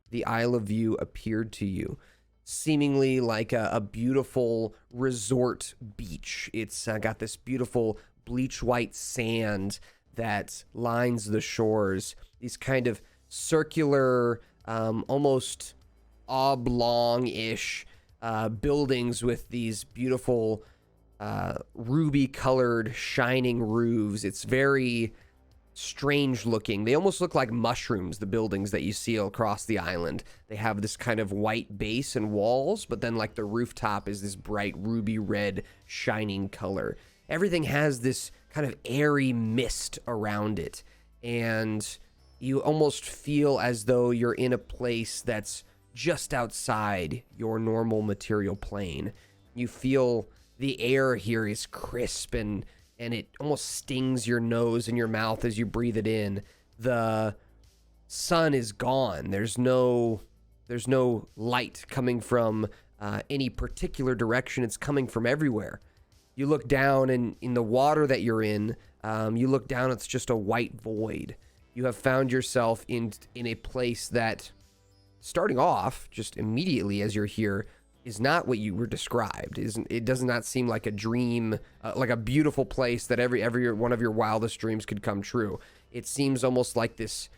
the Isle of View appeared to you, seemingly like a beautiful resort beach. It's got this beautiful bleach white sand that lines the shores, these kind of circular, almost oblong-ish buildings with these beautiful ruby-colored shining roofs. It's very strange looking. They almost look like mushrooms, the buildings that you see across the island. They have this kind of white base and walls, but then like the rooftop is this bright ruby red shining color. Everything has this kind of airy mist around it, and you almost feel as though you're in a place that's just outside your normal material plane. You feel the air here is crisp and it almost stings your nose and your mouth as you breathe it in. The sun is gone. There's no light coming from any particular direction. It's coming from everywhere. You look down, and in the water that you're in, you look down, it's just a white void. You have found yourself in a place that, starting off, just immediately as you're here, is not what you were described. It does not seem like a dream, like a beautiful place that every one of your wildest dreams could come true. It seems almost like this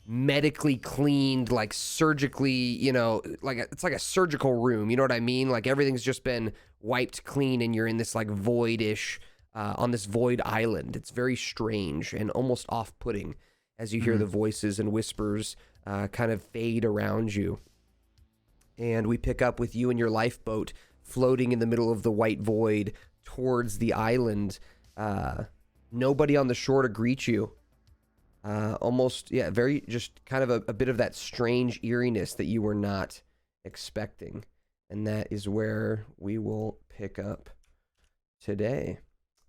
medically cleaned, like surgically, it's like a surgical room. You know what I mean? Like everything's just been wiped clean, and you're in this like voidish, on this void island. It's very strange and almost off-putting as you hear the voices and whispers kind of fade around you. And we pick up with you and your lifeboat floating in the middle of the white void towards the island. Nobody on the shore to greet you. Very just kind of a bit of that strange eeriness that you were not expecting. And that is where we will pick up today.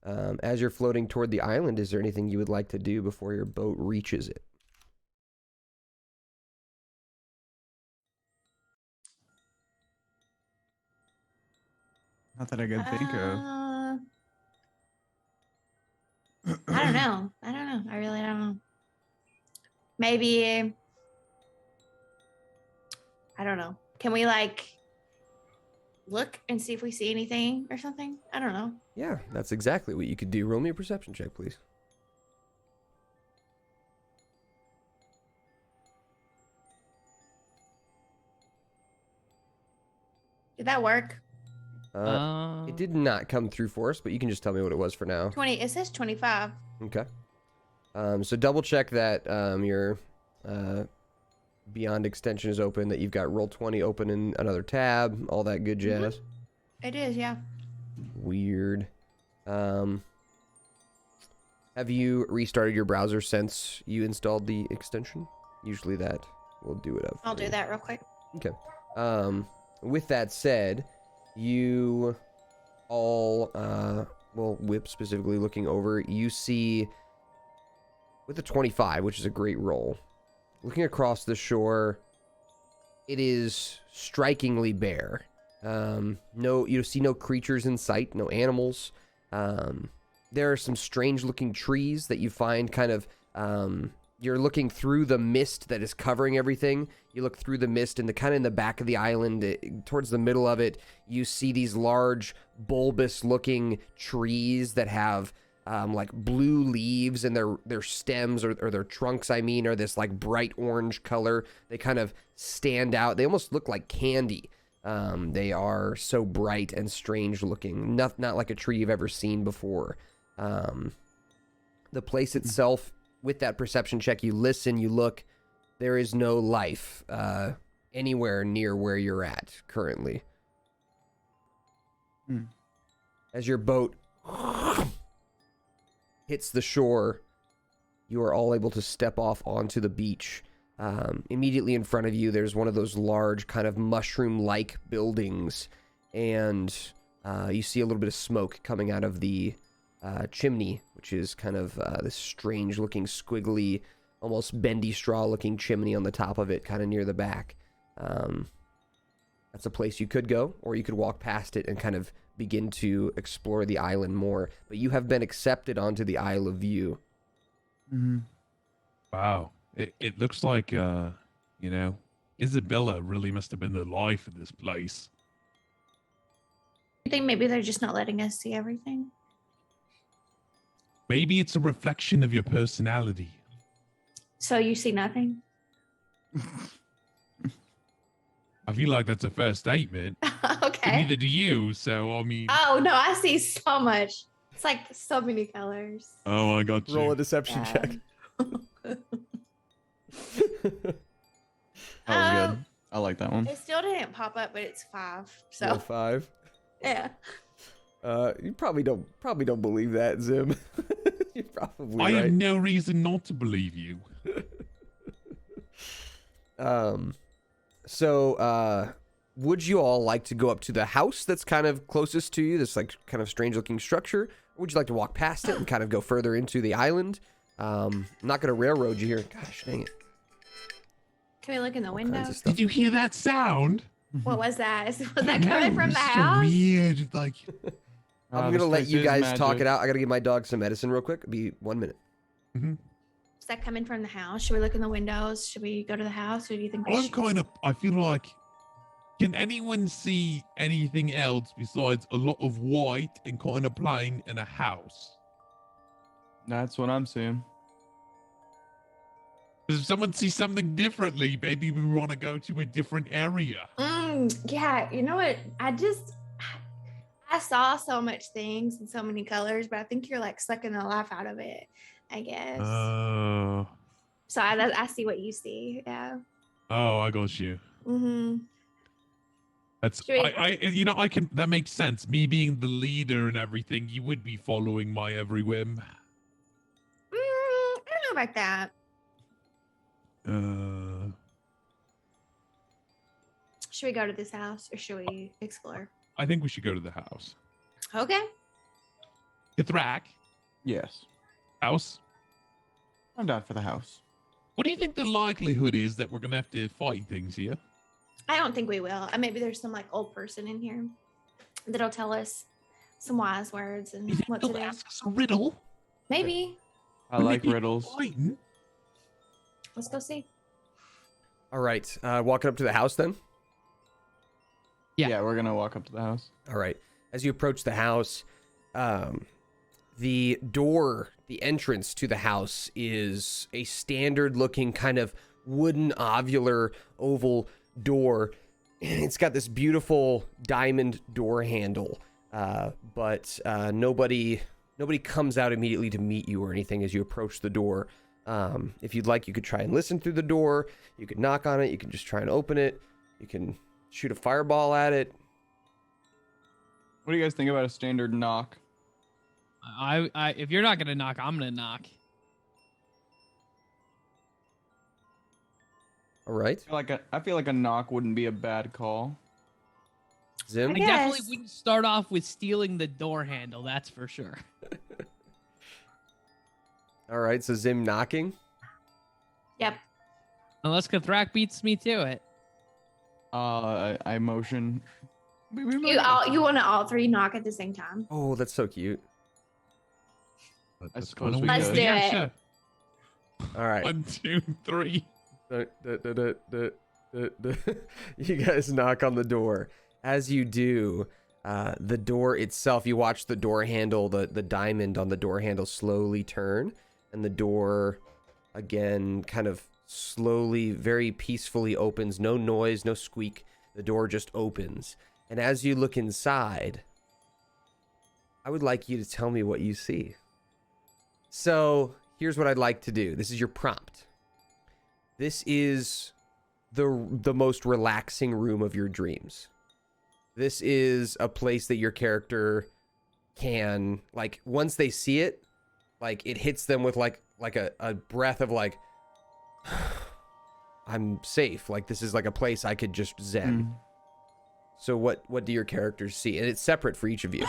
As you're floating toward the island, is there anything you would like to do before your boat reaches it? Not that I could think of. I don't know. I really don't know. Maybe, I don't know. Can we like look and see if we see anything or something? I don't know. Yeah, that's exactly what you could do. Roll me a perception check, please. Did that work? It did not come through for us, but you can just tell me what it was for now. 20. It says 25. Okay. So double check that your Beyond extension is open, that you've got Roll20 open in another tab, all that good jazz. It is, yeah. Weird. Have you restarted your browser since you installed the extension? Usually that will do it up. I'll do that real quick. Okay. With that said, you all, Whip specifically looking over, you see with a 25, which is a great roll, looking across the shore, it is strikingly bare. You see no creatures in sight, no animals. There are some strange looking trees that you find kind of, you're looking through the mist that is covering everything. You look through the mist, and in the back of the island, towards the middle of it, you see these large bulbous looking trees that have like blue leaves, and their stems or their trunks, are this like bright orange color. They kind of stand out. They almost look like candy. They are so bright and strange looking. Not like a tree you've ever seen before. The place itself, with that perception check, you listen, you look, there is no life anywhere near where you're at currently. As your boat hits the shore, you are all able to step off onto the beach. Immediately in front of you, there's one of those large kind of mushroom-like buildings, and you see a little bit of smoke coming out of the chimney, which is kind of this strange-looking, squiggly, almost bendy straw-looking chimney on the top of it, kind of near the back. That's a place you could go, or you could walk past it and kind of begin to explore the island more. But you have been accepted onto the Isle of View. Mm-hmm. Wow. It looks like You know, Isabella really must have been the life of this place. You think maybe they're just not letting us see everything? Maybe it's a reflection of your personality. So you see nothing? I feel like that's a fair statement. Okay. Neither do you, so I mean. Oh no, I see so much. It's like so many colors. Oh, I got you. Roll a deception check. That was good. I like that one. It still didn't pop up, but it's 5. So Roll 5. yeah. You probably don't believe that, Zim. You're probably I right. have no reason not to believe you. So, would you all like to go up to the house that's kind of closest to you, this like kind of strange looking structure? Or would you like to walk past it and kind of go further into the island? I'm not going to railroad you here. Gosh, dang it. Can we look in the All window? kinds of stuff. Did you hear that sound? What was that? Was that coming from the So house? weird, like. I'm going this to let place you is guys talk magic. it out. I got to give my dog some medicine real quick. It'll be 1 minute. Is that coming from the house? Should we look in the windows? Should we go to the house? Or do you think we I'm should? kind of. I feel like. Can anyone see anything else besides a lot of white and kind of plain in a house? That's what I'm seeing. Because if someone sees something differently, maybe we want to go to a different area. Yeah, you know what? I saw so much things and so many colors, but I think you're like sucking the life out of it, I guess. Oh, So I see what you see. Yeah. I got you. Mm-hmm. That's Should we- I can. That makes sense. Me being the leader and everything, you would be following my every whim. I don't know about that. Should we go to this house or should we explore? I think we should go to the house. Okay. Ithrak, Yes. house. I'm down for the house. What do you think the likelihood is that we're gonna have to fight things here? I don't think we will. Maybe there's some like old person in here that'll tell us some wise words and You think what to they'll do. ask us a riddle? Maybe. I We may like be riddles. fighting. Let's go see. All right. Walking up to the house then? Yeah. Yeah, we're gonna walk up to the house. All right. As you approach the house, the door, the entrance to the house is a standard looking kind of wooden ovular oval door. It's got this beautiful diamond door handle, but nobody comes out immediately to meet you or anything as you approach the door. If you'd like, you could try and listen through the door. You could knock on it. You can just try and open it. You can shoot a fireball at it. What do you guys think about a standard knock? I if you're not gonna knock, I'm gonna knock. All right. I feel like a knock wouldn't be a bad call. Zim? I Yes. definitely wouldn't start off with stealing the door handle. That's for sure. All right. So Zim knocking. Yep. Unless Kathrak beats me to it. I motion. You want to all three knock at the same time? Oh, that's so cute. That's suppose kinda we Let's weird. do Yeah, it. sure. All right. 1, 2, 3. You guys knock on the door. As you do, the door itself, you watch the door handle, the diamond on the door handle slowly turn, and the door again kind of slowly, very peacefully opens. No noise, no squeak. The door just opens. And as you look inside, I would like you to tell me what you see. So here's what I'd like to do. This is your prompt. This is the most relaxing room of your dreams. This is a place that your character can, like, once they see it, like, it hits them with like a breath of like, I'm safe. Like, this is like a place I could just zen. So what do your characters see? And it's separate for each of you.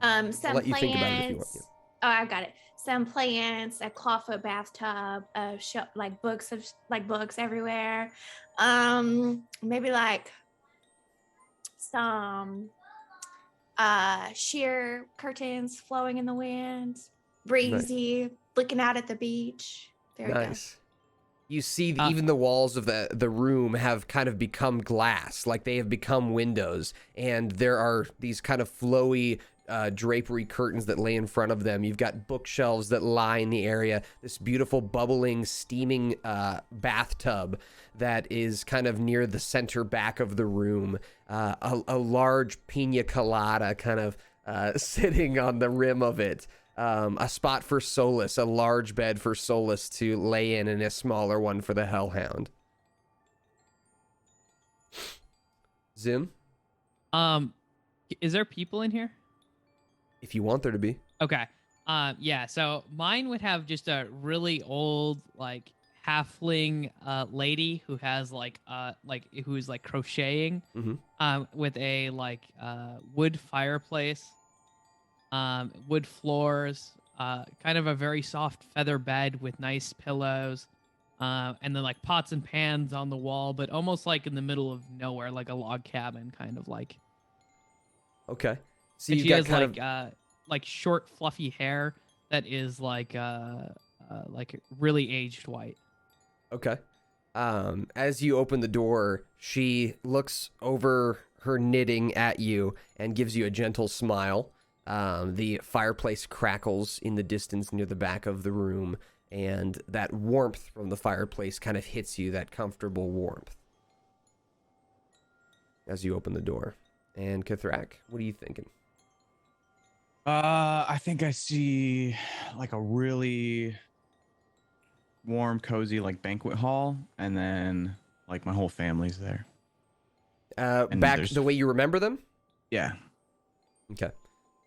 Some I'll let you plants. think about it if you want. Yeah. Oh, I got it. Some plants, a clawfoot bathtub, like books everywhere. Maybe like some sheer curtains flowing in the wind, breezy, looking out at the beach. There we go. Nice. You see even the walls of the room have kind of become glass, like they have become windows, and there are these kind of flowy drapery curtains that lay in front of them. You've got bookshelves that line the area, this beautiful bubbling steaming bathtub that is kind of near the center back of the room, a large pina colada kind of sitting on the rim of it. A spot for Solus, a large bed for Solus to lay in, and a smaller one for the Hellhound. Zim, Is there people in here? if you want there to be. Okay. Yeah, so mine would have just a really old, like, halfling lady who has who's like crocheting with a wood fireplace, wood floors, kind of a very soft feather bed with nice pillows, and then like pots and pans on the wall, but almost like in the middle of nowhere, like a log cabin, kind of like. Okay. So And you've she got has kind like short, fluffy hair that is like really aged white. Okay. As you open the door, she looks over her knitting at you and gives you a gentle smile. The fireplace crackles in the distance near the back of the room, and that warmth from the fireplace kind of hits you, that comfortable warmth, as you open the door. And Kathrak, what are you thinking? I think I see like a really warm, cozy like banquet hall, and then like my whole family's there. And Back there's- the way you remember them? Yeah. Okay.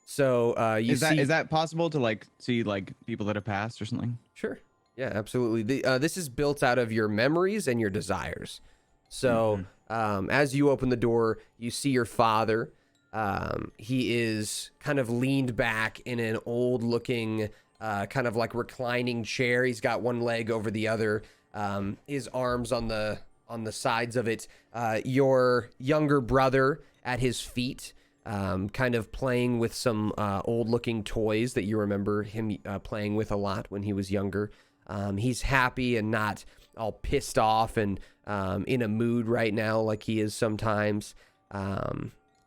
So you Is that possible to like see like people that have passed or something? Sure. Yeah, absolutely. This is built out of your memories and your desires. So as you open the door, you see your father. He is kind of leaned back in an old-looking, kind of like reclining chair. He's got one leg over the other. His arms on the sides of it. Your younger brother at his feet, kind of playing with some old-looking toys that you remember him playing with a lot when he was younger. He's happy and not all pissed off and in a mood right now like he is sometimes.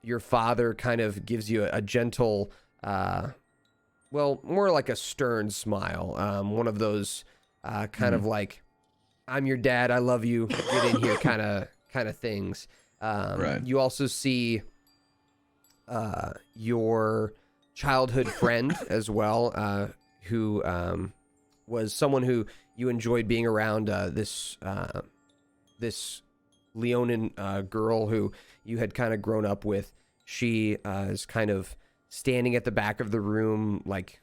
Your father kind of gives you a gentle, well, more like a stern smile. One of those kind of like, I'm your dad, I love you, get in here kind of things. Right. You also see your childhood friend as well, who was someone who you enjoyed being around, this Leonin girl who you had kind of grown up with. She is kind of standing at the back of the room, like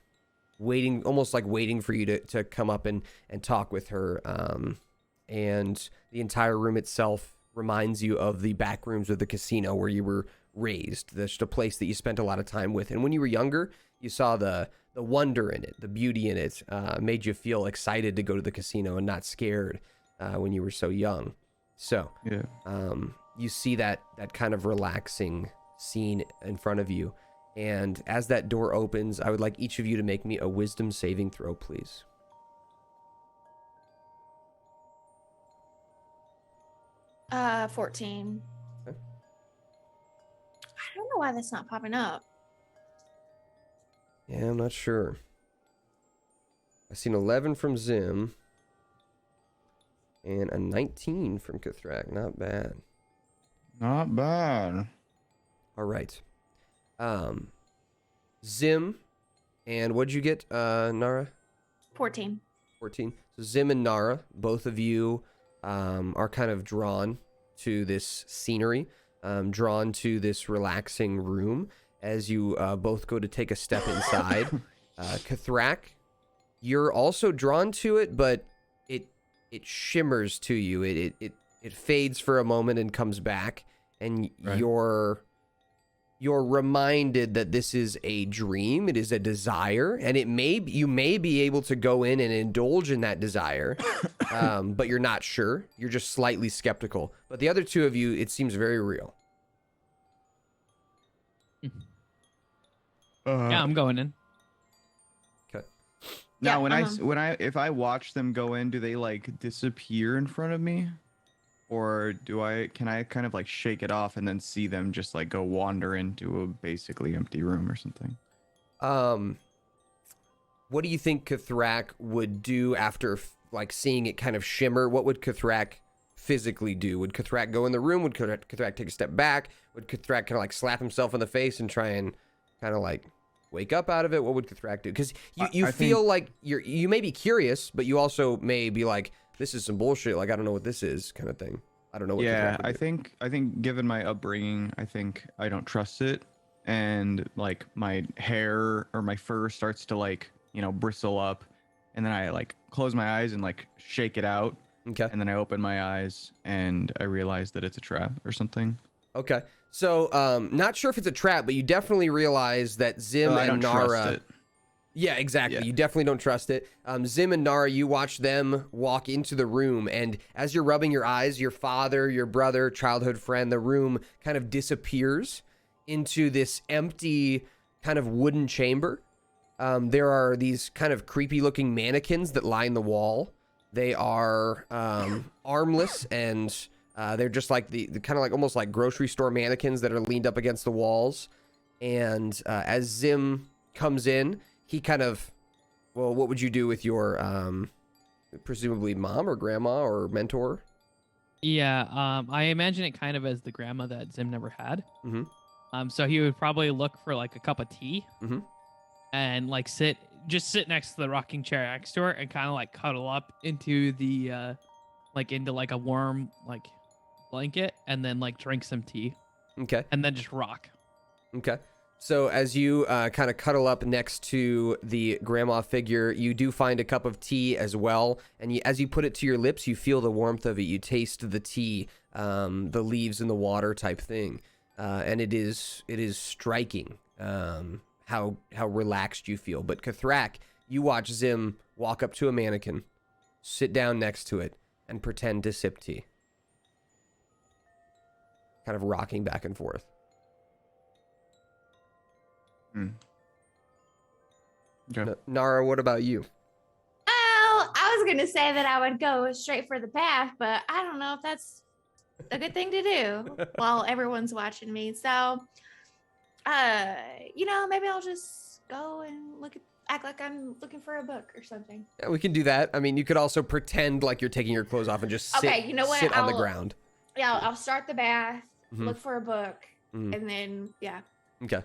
waiting, almost like waiting for you to come up and talk with her. And the entire room itself reminds you of the back rooms of the casino where you were raised. That's just a place that you spent a lot of time with. And when you were younger, you saw the wonder in it, the beauty in it, made you feel excited to go to the casino and not scared when you were so young. So Yeah. you see that kind of relaxing scene in front of you. And as that door opens, I would like each of you to make me a wisdom saving throw, please. Uh, 14. Okay. I don't know why that's not popping up. Yeah, I'm not sure. I see an 11 from Zim. And a 19 from Kathrak. Not bad. Not bad. All right. Zim, and what'd you get, Nara? 14. 14. So Zim and Nara, both of you are kind of drawn to this scenery, drawn to this relaxing room as you both go to take a step inside. Kathrak, you're also drawn to it, but it shimmers to you. It fades for a moment and comes back, and Right. you're reminded that this is a dream. It is a desire, and you may be able to go in and indulge in that desire, but you're not sure. You're just slightly skeptical. But the other two of you, it seems very real. Yeah, I'm going in. Okay. Now, Yeah, if I watch them go in, do they like disappear in front of me, or can I kind of like shake it off and then see them just like go wander into a basically empty room or something? What do you think Kathrak would do after like seeing it kind of shimmer? What would Kathrak physically do? Would Kathrak go in the room? Would Kathrak take a step back? Would Kathrak kind of like slap himself in the face and try and kind of like wake up out of it? What would Kathrak do? Because you feel like you may be curious, but you also may be like, this is some bullshit. Like, I don't know what this is, kind of thing. I don't know what. Yeah, I think given my upbringing, I think I don't trust it, and like my hair or my fur starts to like bristle up, and then I like close my eyes and like shake it out. Okay. And then I open my eyes and I realize that it's a trap or something. Okay. So, not sure if it's a trap, but you definitely realize that Zim I and don't Nara. trust it. Yeah, exactly. Yeah. You definitely don't trust it. Zim and Nara, you watch them walk into the room, and as you're rubbing your eyes, your father, your brother, childhood friend, the room kind of disappears into this empty kind of wooden chamber. There are these kind of creepy-looking mannequins that line the wall. They are armless, and they're just like the kind of like almost like grocery store mannequins that are leaned up against the walls. And as Zim comes in, he kind of, well, what would you do with your presumably mom or grandma or mentor? Yeah, I imagine it kind of as the grandma that Zim never had. Mm-hmm. So he would probably look for like a cup of tea, Mm-hmm. and like sit next to the rocking chair next to her and kind of like cuddle up into the into like a warm like blanket, and then like drink some tea, Okay. and then just rock. Okay. So as you kind of cuddle up next to the grandma figure, you do find a cup of tea as well. And as you put it to your lips, you feel the warmth of it. You taste the tea, the leaves in the water type thing. And it is striking how relaxed you feel. But Kathrak, you watch Zim walk up to a mannequin, sit down next to it, and pretend to sip tea. Kind of rocking back and forth. Okay. Nara, what about you? Oh, I was gonna say that I would go straight for the path, but I don't know if that's a good thing to do while everyone's watching me. So, maybe I'll just go and act like I'm looking for a book or something. Yeah, we can do that. I mean, you could also pretend like you're taking your clothes off and just sit, Okay, you know what? sit on the ground. Yeah, I'll start the bath, Mhm. look for a book, Mhm. and then Okay.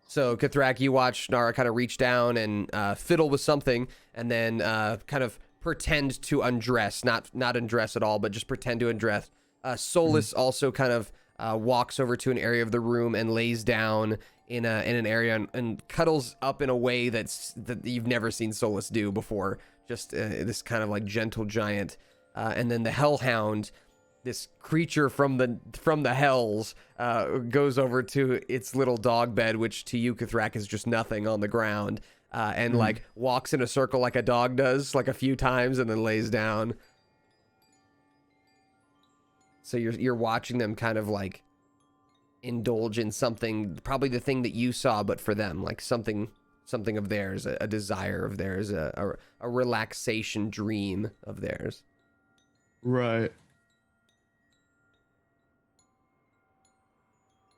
So, Kathrak, you watch Nara kind of reach down and fiddle with something, and then kind of pretend to undress. Not undress at all, but just pretend to undress. Solus also kind of walks over to an area of the room and lays down in an area and cuddles up in a way that you've never seen Solus do before. Just this kind of like gentle giant. And then the Hellhound, this creature from the hells, goes over to its little dog bed, which to you, Kathrak, is just nothing on the ground, and like walks in a circle like a dog does, like a few times, and then lays down. So you're watching them kind of like indulge in something, probably the thing that you saw, but for them, like something of theirs, a desire of theirs, a relaxation dream of theirs. Right.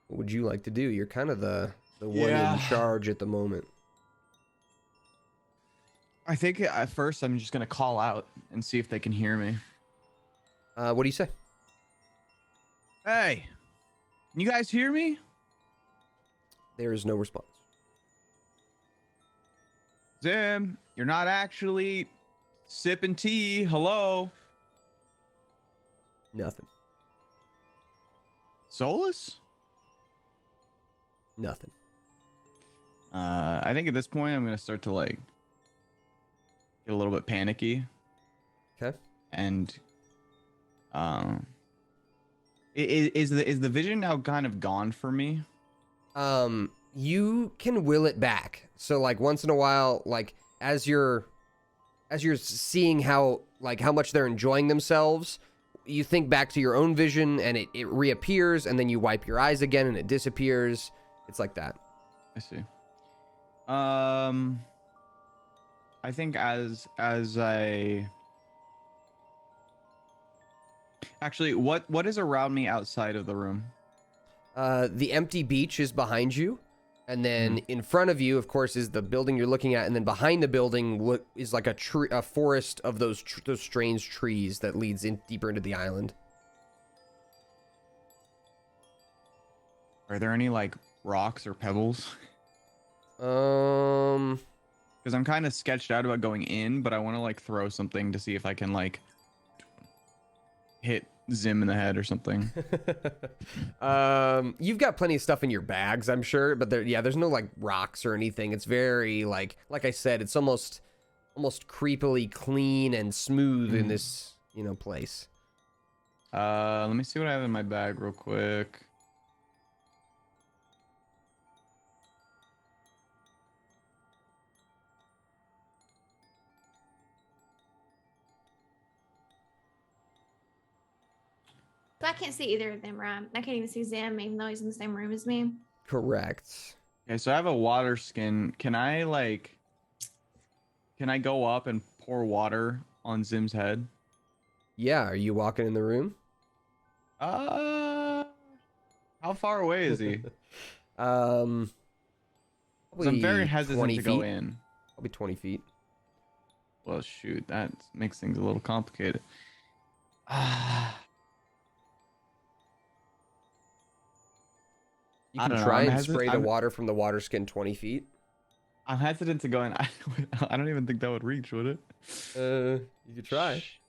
What would you like to do? You're kind of the one Yeah. in charge at the moment. I think at first I'm just gonna call out and see if they can hear me. What do you say? Hey, can you guys hear me? There is no response. Zim, you're not actually sipping tea. Hello? Nothing. Solus? Nothing. I think at this point I'm gonna start to like get a little bit panicky. Okay. And is the vision now kind of gone for me? You can will it back. So like once in a while, like as you're seeing how much they're enjoying themselves, you think back to your own vision and it reappears, and then you wipe your eyes again and it disappears. It's like that. I see. I I think as I actually, what is around me outside of the room? The empty beach is behind you. And then in front of you, of course, is the building you're looking at. And then behind the building is like a forest of those strange trees that leads in deeper into the island. Are there any like rocks or pebbles? Um, Because I'm kind of sketched out about going in, but I want to like throw something to see if I can like hit Zim in the head or something. You've got plenty of stuff in your bags, I'm sure, but there's no like rocks or anything. It's very like I said, it's almost creepily clean and smooth in this, place. Let me see what I have in my bag real quick. So I can't see either of them, right? I can't even see Zim, even though he's in the same room as me. Correct. Okay, so I have a water skin. Can I go up and pour water on Zim's head? Yeah, are you walking in the room? How far away is he? 'Cause Probably I'm very hesitant 20 to go feet. in. Probably 20 feet. Well, shoot, that makes things a little complicated. You I can don't know, try I'm and hesitant- spray the I'm- water from the water skin 20 feet. I'm hesitant to go in. I don't even think that would reach, would it? You could try. Shh.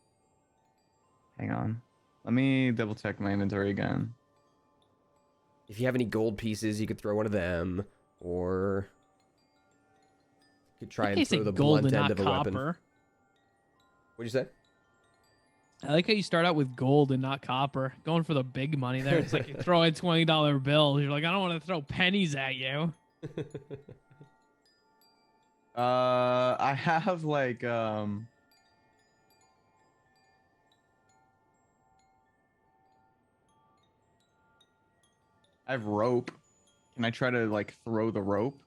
Hang on. Let me double check my inventory again. If you have any gold pieces, you could throw one of them, or you could try I and say throw the gold blunt and end not of a weapon. copper. What'd you say? I like how you start out with gold and not copper. Going for the big money there. It's like you throw in $20 bills. You're like, I don't want to throw pennies at you. I have like I have rope. Can I try to like throw the rope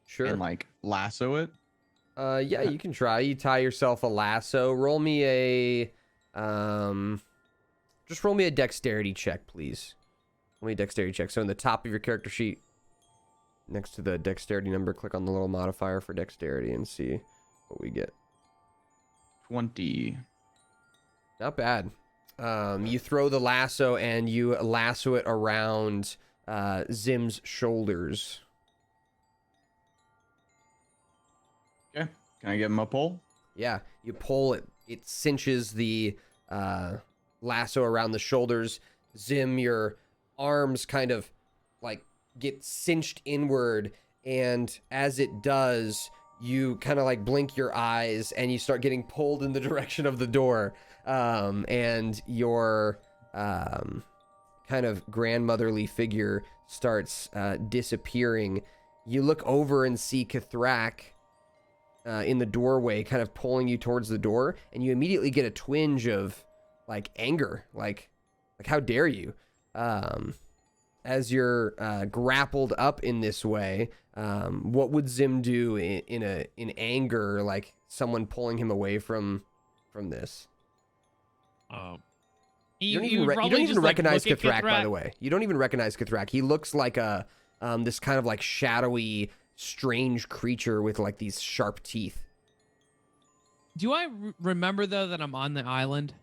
Sure. and like lasso it? Yeah, you can try. You tie yourself a lasso. Roll me a, just roll me a dexterity check, please. Roll me a dexterity check. So in the top of your character sheet, next to the dexterity number, click on the little modifier for dexterity and see what we get. 20. Not bad. You throw the lasso and you lasso it around Zim's shoulders. Okay. Can I give him a pull? Yeah, you pull it. It cinches the lasso around the shoulders. Zim, your arms kind of like get cinched inward, and as it does, you kind of like blink your eyes and you start getting pulled in the direction of the door. And your kind of grandmotherly figure starts disappearing. You look over and see Kathrak in the doorway, kind of pulling you towards the door, and you immediately get a twinge of like anger, like how dare you? As you're grappled up in this way, what would Zim do in anger, like someone pulling him away from this? You don't even recognize Kathrak, by the way. You don't even recognize Kathrak. He looks like a this kind of like shadowy, strange creature with like these sharp teeth. Do I remember, though, that I'm on the island?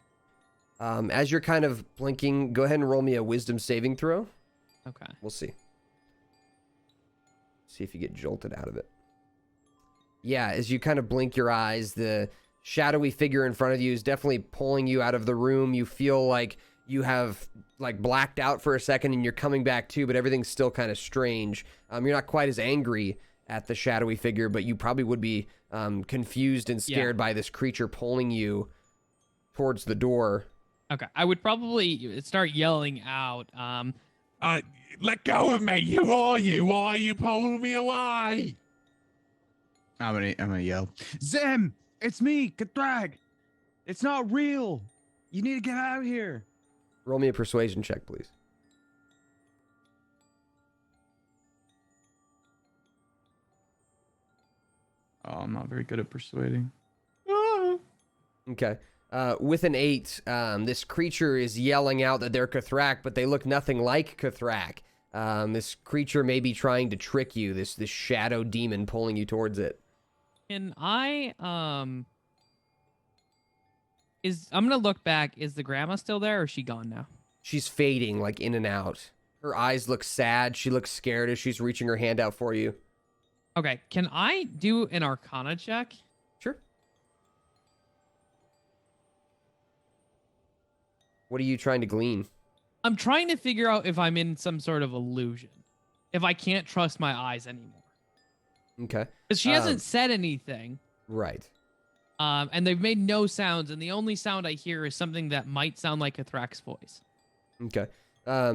As you're kind of blinking, go ahead and roll me a wisdom saving throw. Okay. We'll see. See if you get jolted out of it. Yeah, as you kind of blink your eyes, the shadowy figure in front of you is definitely pulling you out of the room. You feel like you have like blacked out for a second and you're coming back too, but everything's still kind of strange. You're not quite as angry at the shadowy figure, but you probably would be confused and scared by this creature pulling you towards the door. Okay. I would probably start yelling out. Let go of me. Who are you? Why are you pulling me away? I'm gonna yell. Zim, it's me, Kathrak. It's not real. You need to get out of here. Roll me a persuasion check, please. Oh, I'm not very good at persuading. Okay. With an 8, this creature is yelling out that they're Cathrak, but they look nothing like Cathrak. This creature may be trying to trick you, this shadow demon pulling you towards it. Can I I'm gonna look back. Is the grandma still there or is she gone now? She's fading, like in and out. Her eyes look sad. She looks scared as she's reaching her hand out for you. Okay, can I do an Arcana check? Sure. What are you trying to glean? I'm trying to figure out if I'm in some sort of illusion. If I can't trust my eyes anymore. Okay. Because she hasn't said anything. Right. And they've made no sounds, and the only sound I hear is something that might sound like a Thrax voice. Okay.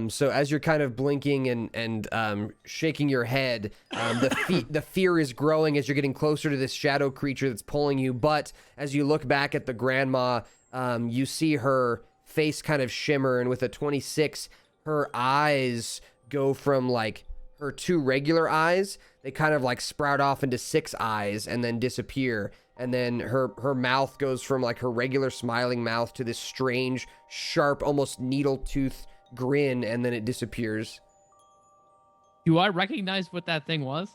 So as you're kind of blinking and shaking your head, the fear is growing as you're getting closer to this shadow creature that's pulling you. But as you look back at the grandma, you see her face kind of shimmer, and with a 26, her eyes go from like her 2 regular eyes, they kind of like sprout off into 6 eyes and then disappear. And then her mouth goes from like her regular smiling mouth to this strange, sharp, almost needle tooth grin, and then it disappears. Do I recognize what that thing was?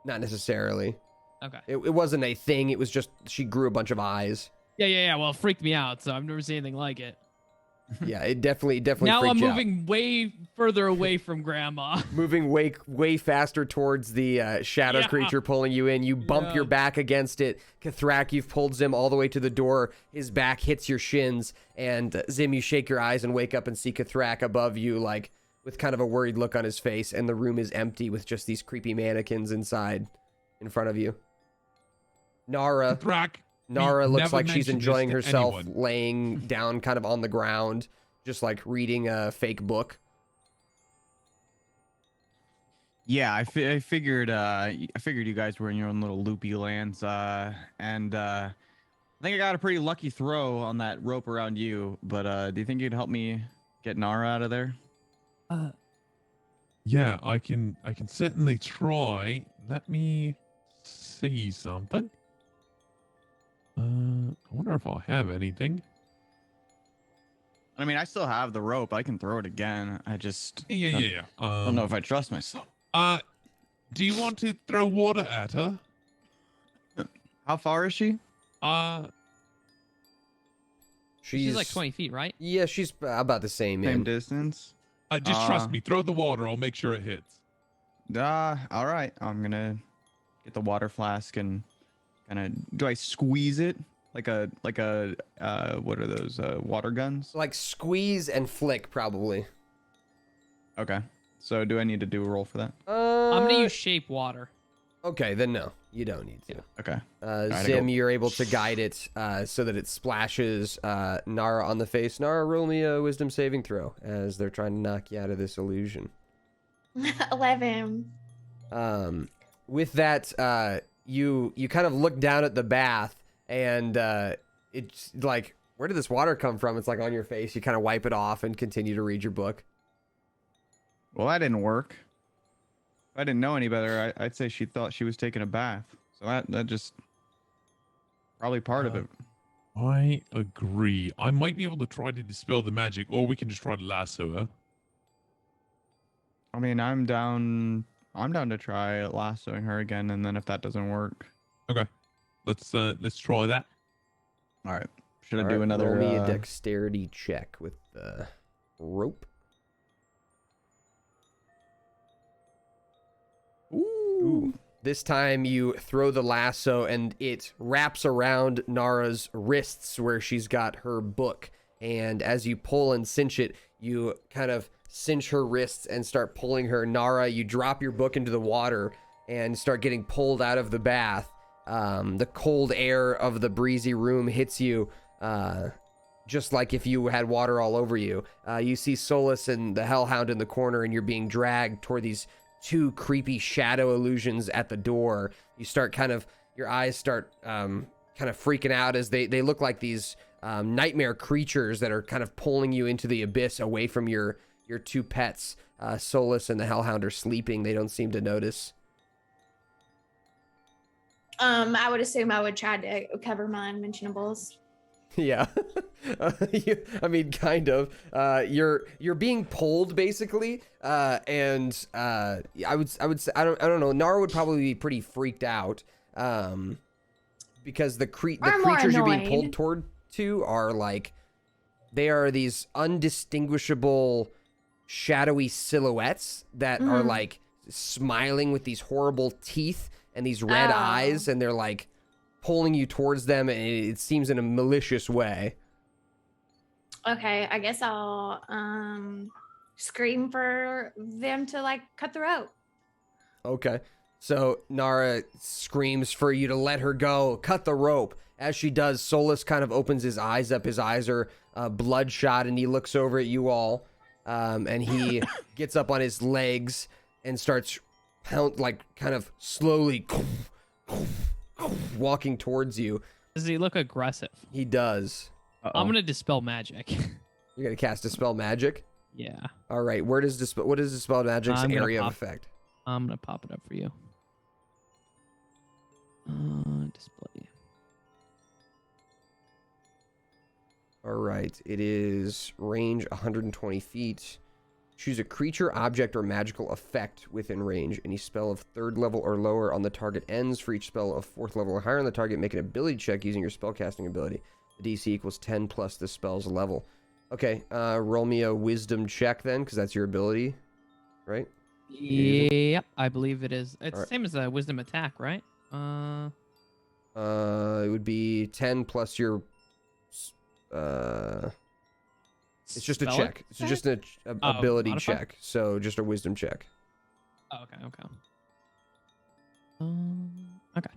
Not necessarily. Okay. It wasn't a thing. It was just she grew a bunch of eyes. Yeah. Well, it freaked me out, so I've never seen anything like it. Yeah, it definitely Now freaked I'm you out. moving way further away from Grandma. Moving way faster towards the shadow creature pulling you in. You bump your back against it. Cathrak, you've pulled Zim all the way to the door. His back hits your shins. And Zim, you shake your eyes and wake up and see Cathrak above you, like with kind of a worried look on his face. And the room is empty with just these creepy mannequins inside in front of you. Nara looks like she's enjoying herself laying down kind of on the ground, just like reading a fake book. Yeah, I figured you guys were in your own little loopy lands, and I think I got a pretty lucky throw on that rope around you. But do you think you'd help me get Nara out of there? Yeah, I can certainly try. Let me see something. I wonder if I have anything. I mean, I still have the rope. I can throw it again. I just Yeah. don't know if I trust myself. Do you want to throw water at her? How far is she? She's like 20 feet, right? Yeah, she's about the same. Same Man. distance. Just trust me. Throw the water. I'll make sure it hits. All right. I'm gonna get the water flask and kind of. Do I squeeze it like a what are those water guns? Like squeeze and flick, probably. Okay. So do I need to do a roll for that? I'm gonna use shape water. Okay, then no, you don't need to. Okay. Right, Zim, you're able to guide it so that it splashes Nara on the face. Nara, roll me a wisdom saving throw as they're trying to knock you out of this illusion. 11. With that, you kind of look down at the bath, and it's like, where did this water come from? It's like on your face. You kind of wipe it off and continue to read your book. Well, that didn't work. If I didn't know any better, I'd say she thought she was taking a bath. So that just probably part of it. I agree. I might be able to try to dispel the magic, or we can just try to lasso her. I mean, I'm down to try lassoing her again, and then if that doesn't work, Okay, let's try that. all right. Should I do another? Roll me a dexterity check with the rope. Ooh. This time you throw the lasso and it wraps around Nara's wrists where she's got her book. And as you pull and cinch it, you kind of cinch her wrists and start pulling her. Nara, you drop your book into the water and start getting pulled out of the bath. The cold air of the breezy room hits you just like if you had water all over you. You see Solus and the Hellhound in the corner, and you're being dragged toward these 2 creepy shadow illusions at the door. You start your eyes start kind of freaking out as they look like these nightmare creatures that are kind of pulling you into the abyss away from your 2 pets. Solus and the Hellhound are sleeping. They don't seem to notice. I would assume I would try to cover my unmentionables. Yeah. I mean, kind of. You're being pulled basically, and I would say I don't know. Nara would probably be pretty freaked out, because the Or more creatures you're being pulled annoyed. toward to are like, they are these undistinguishable, shadowy silhouettes that are like smiling with these horrible teeth and these red eyes, and they're like pulling you towards them, and it seems in a malicious way. Okay, I guess I'll scream for them to like cut the rope. Okay. So Nara screams for you to let her go, cut the rope. As she does, Solus kind of opens his eyes up. His eyes are bloodshot, and he looks over at you all, and he gets up on his legs and starts kind of slowly walking towards you. Does he look aggressive? He does. I'm gonna dispel magic. You're gonna cast Dispel Magic? Yeah. All right. What is Dispel Magic's I'm gonna area of pop- effect? I'm gonna pop it up for you. Display. All right. It is range 120 feet. Choose a creature, object, or magical effect within range. Any spell of 3rd level or lower on the target ends. For each spell of 4th level or higher on the target, make an ability check using your spellcasting ability. The DC equals 10 plus the spell's level. Okay, roll me a wisdom check then, because that's your ability, right? Yep, I believe it is. It's the Alright. same as a wisdom attack, right? It would be 10 plus your... It's just a spell check. It's check? just an Oh, ability modifier? check. So just a wisdom check. Oh, okay. Okay.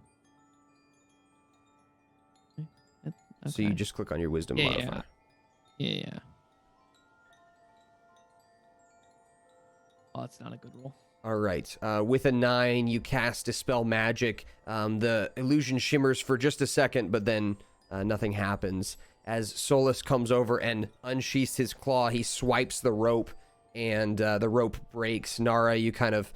So you just click on your wisdom modifier. Yeah. Oh, that's not a good roll. All right. With a 9, you cast Dispel Magic. The illusion shimmers for just a second, but then nothing happens. As Solus comes over and unsheaths his claw, he swipes the rope, and the rope breaks. Nara, you kind of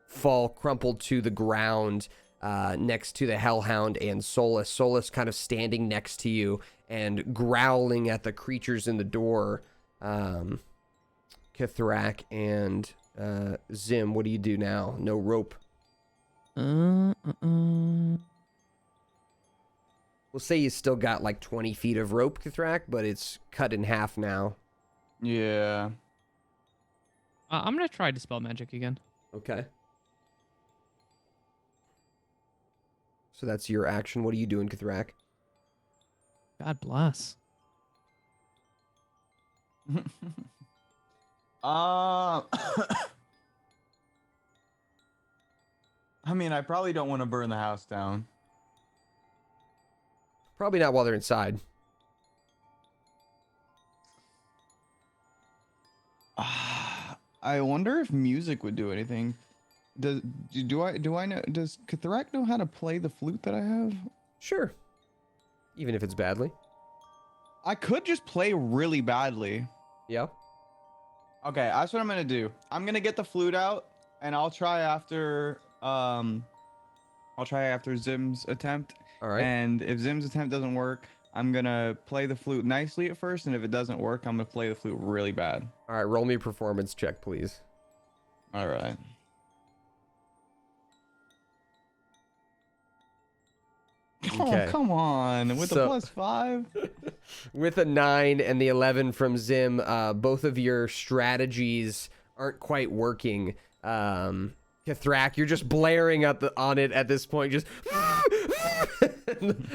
fall crumpled to the ground next to the Hellhound and Solus. Solus kind of standing next to you and growling at the creatures in the door. Kithrak and Zim, what do you do now? No rope. We'll say you still got like 20 feet of rope, Kithrak, but it's cut in half now. Yeah. I'm gonna try dispel magic again. Okay. So that's your action. What are you doing, Kithrak? God bless. I mean, I probably don't want to burn the house down. Probably not while they're inside. I wonder if music would do anything. Do I know? Does Kithrak know how to play the flute that I have? Sure. Even if it's badly. I could just play really badly. Yeah. Okay, that's what I'm gonna do. I'm gonna get the flute out, and I'll try after Zim's attempt. All right. And if Zim's attempt doesn't work, I'm gonna play the flute nicely at first, and if it doesn't work, I'm gonna play the flute really bad. All right. Roll me a performance check, please. All right. Okay. Oh, come on. With So- a +5? With a 9 and the 11 from Zim, both of your strategies aren't quite working. Kithrak, you're just blaring on it at this point. Just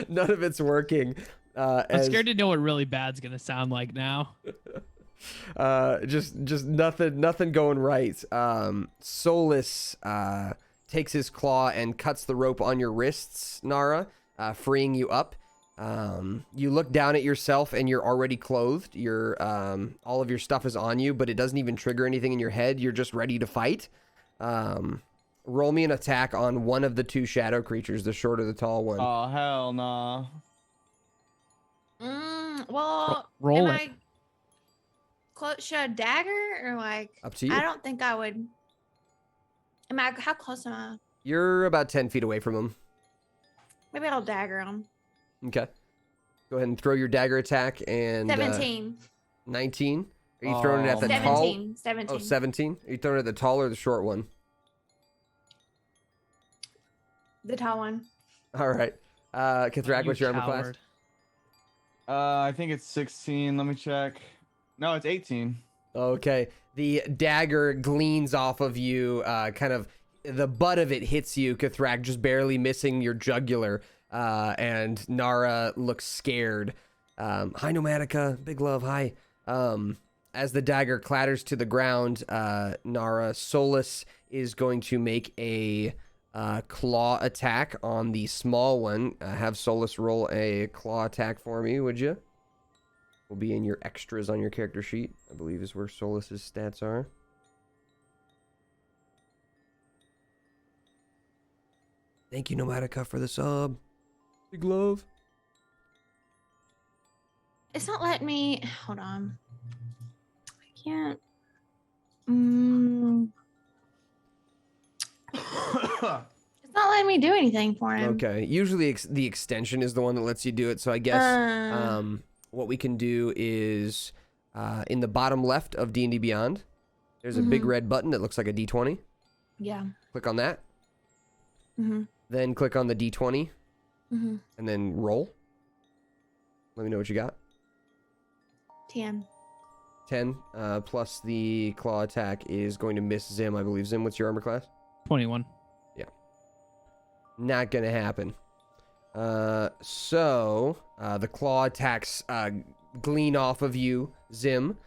none of it's working. I'm scared to know what really bad's gonna sound like now. Just nothing going right. Solus takes his claw and cuts the rope on your wrists, Nara, freeing you up. You look down at yourself and you're already clothed. You're all of your stuff is on you, but it doesn't even trigger anything in your head. You're just ready to fight. Roll me an attack on one of the 2 shadow creatures, the short or the tall one. Oh, hell nah. Well, Roll am it. should a dagger or like? Up to you. I don't think I would. How close am I? You're about 10 feet away from him. Maybe I'll dagger him. Okay. Go ahead and throw your dagger attack and 17. 19. Are you throwing it at the man. tall? 17. 17. Oh, 17. Are you throwing it at the tall or the short one? The tall one. All right. Kithrak, You what's your armor class? coward. I think it's 16. Let me check. No, it's 18. Okay. The dagger gleans off of you, kind of the butt of it hits you, Kithrak, just barely missing your jugular. And Nara looks scared. Hi, Nomatica. Big love. Hi. As the dagger clatters to the ground, Nara, Solus is going to make a claw attack on the small one. Have Solus roll a claw attack for me, would you? Will be in your extras on your character sheet, I believe is where Solus's stats are. Thank you, Nomatica, for the sub. Big love. It's not letting me. Hold on. I can't. It's not letting me do anything for him. Okay. Usually the extension is the one that lets you do it. So I guess what we can do is in the bottom left of D&D Beyond, there's a big red button that looks like a D20. Yeah. Click on that. Mm-hmm. Then click on the D20 Mm-hmm. and then roll. Let me know what you got. 10. 10 plus the claw attack is going to miss Zim, I believe. Zim, what's your armor class? 21. Not gonna happen. So the claw attacks glean off of you, Zim,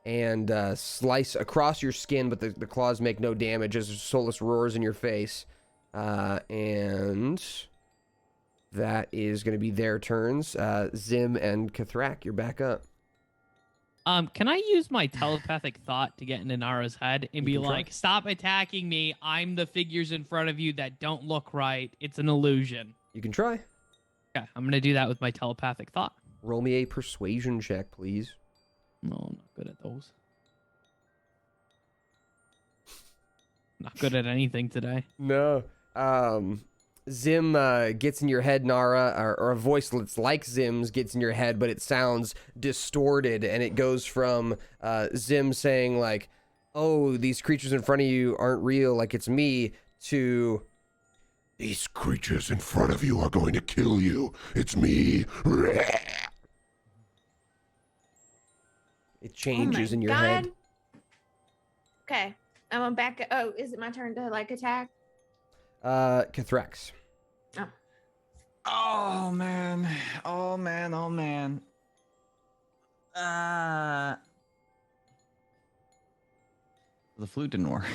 and slice across your skin, but the claws make no damage as Solus roars in your face. And that is going to be their turns. Zim and Kithrak, you're back up. Can I use my telepathic thought to get into Nara's head and be can try. like, stop attacking me. I'm the figures in front of you that don't look right. It's an illusion. You can try. Okay, I'm going to do that with my telepathic thought. Roll me a persuasion check, please. No, I'm not good at those. Not good at anything today. No. Zim gets in your head, Nara, or a voice that's like Zim's gets in your head, but it sounds distorted, and it goes from Zim saying like, oh, these creatures in front of you aren't real, like it's me, to These creatures in front of you are going to kill you. It's me. it changes Oh my in your head. God. Okay. I'm on back. Oh, is it my turn to like attack? Kithrax. Oh man. Oh man. Oh man. The flute didn't work.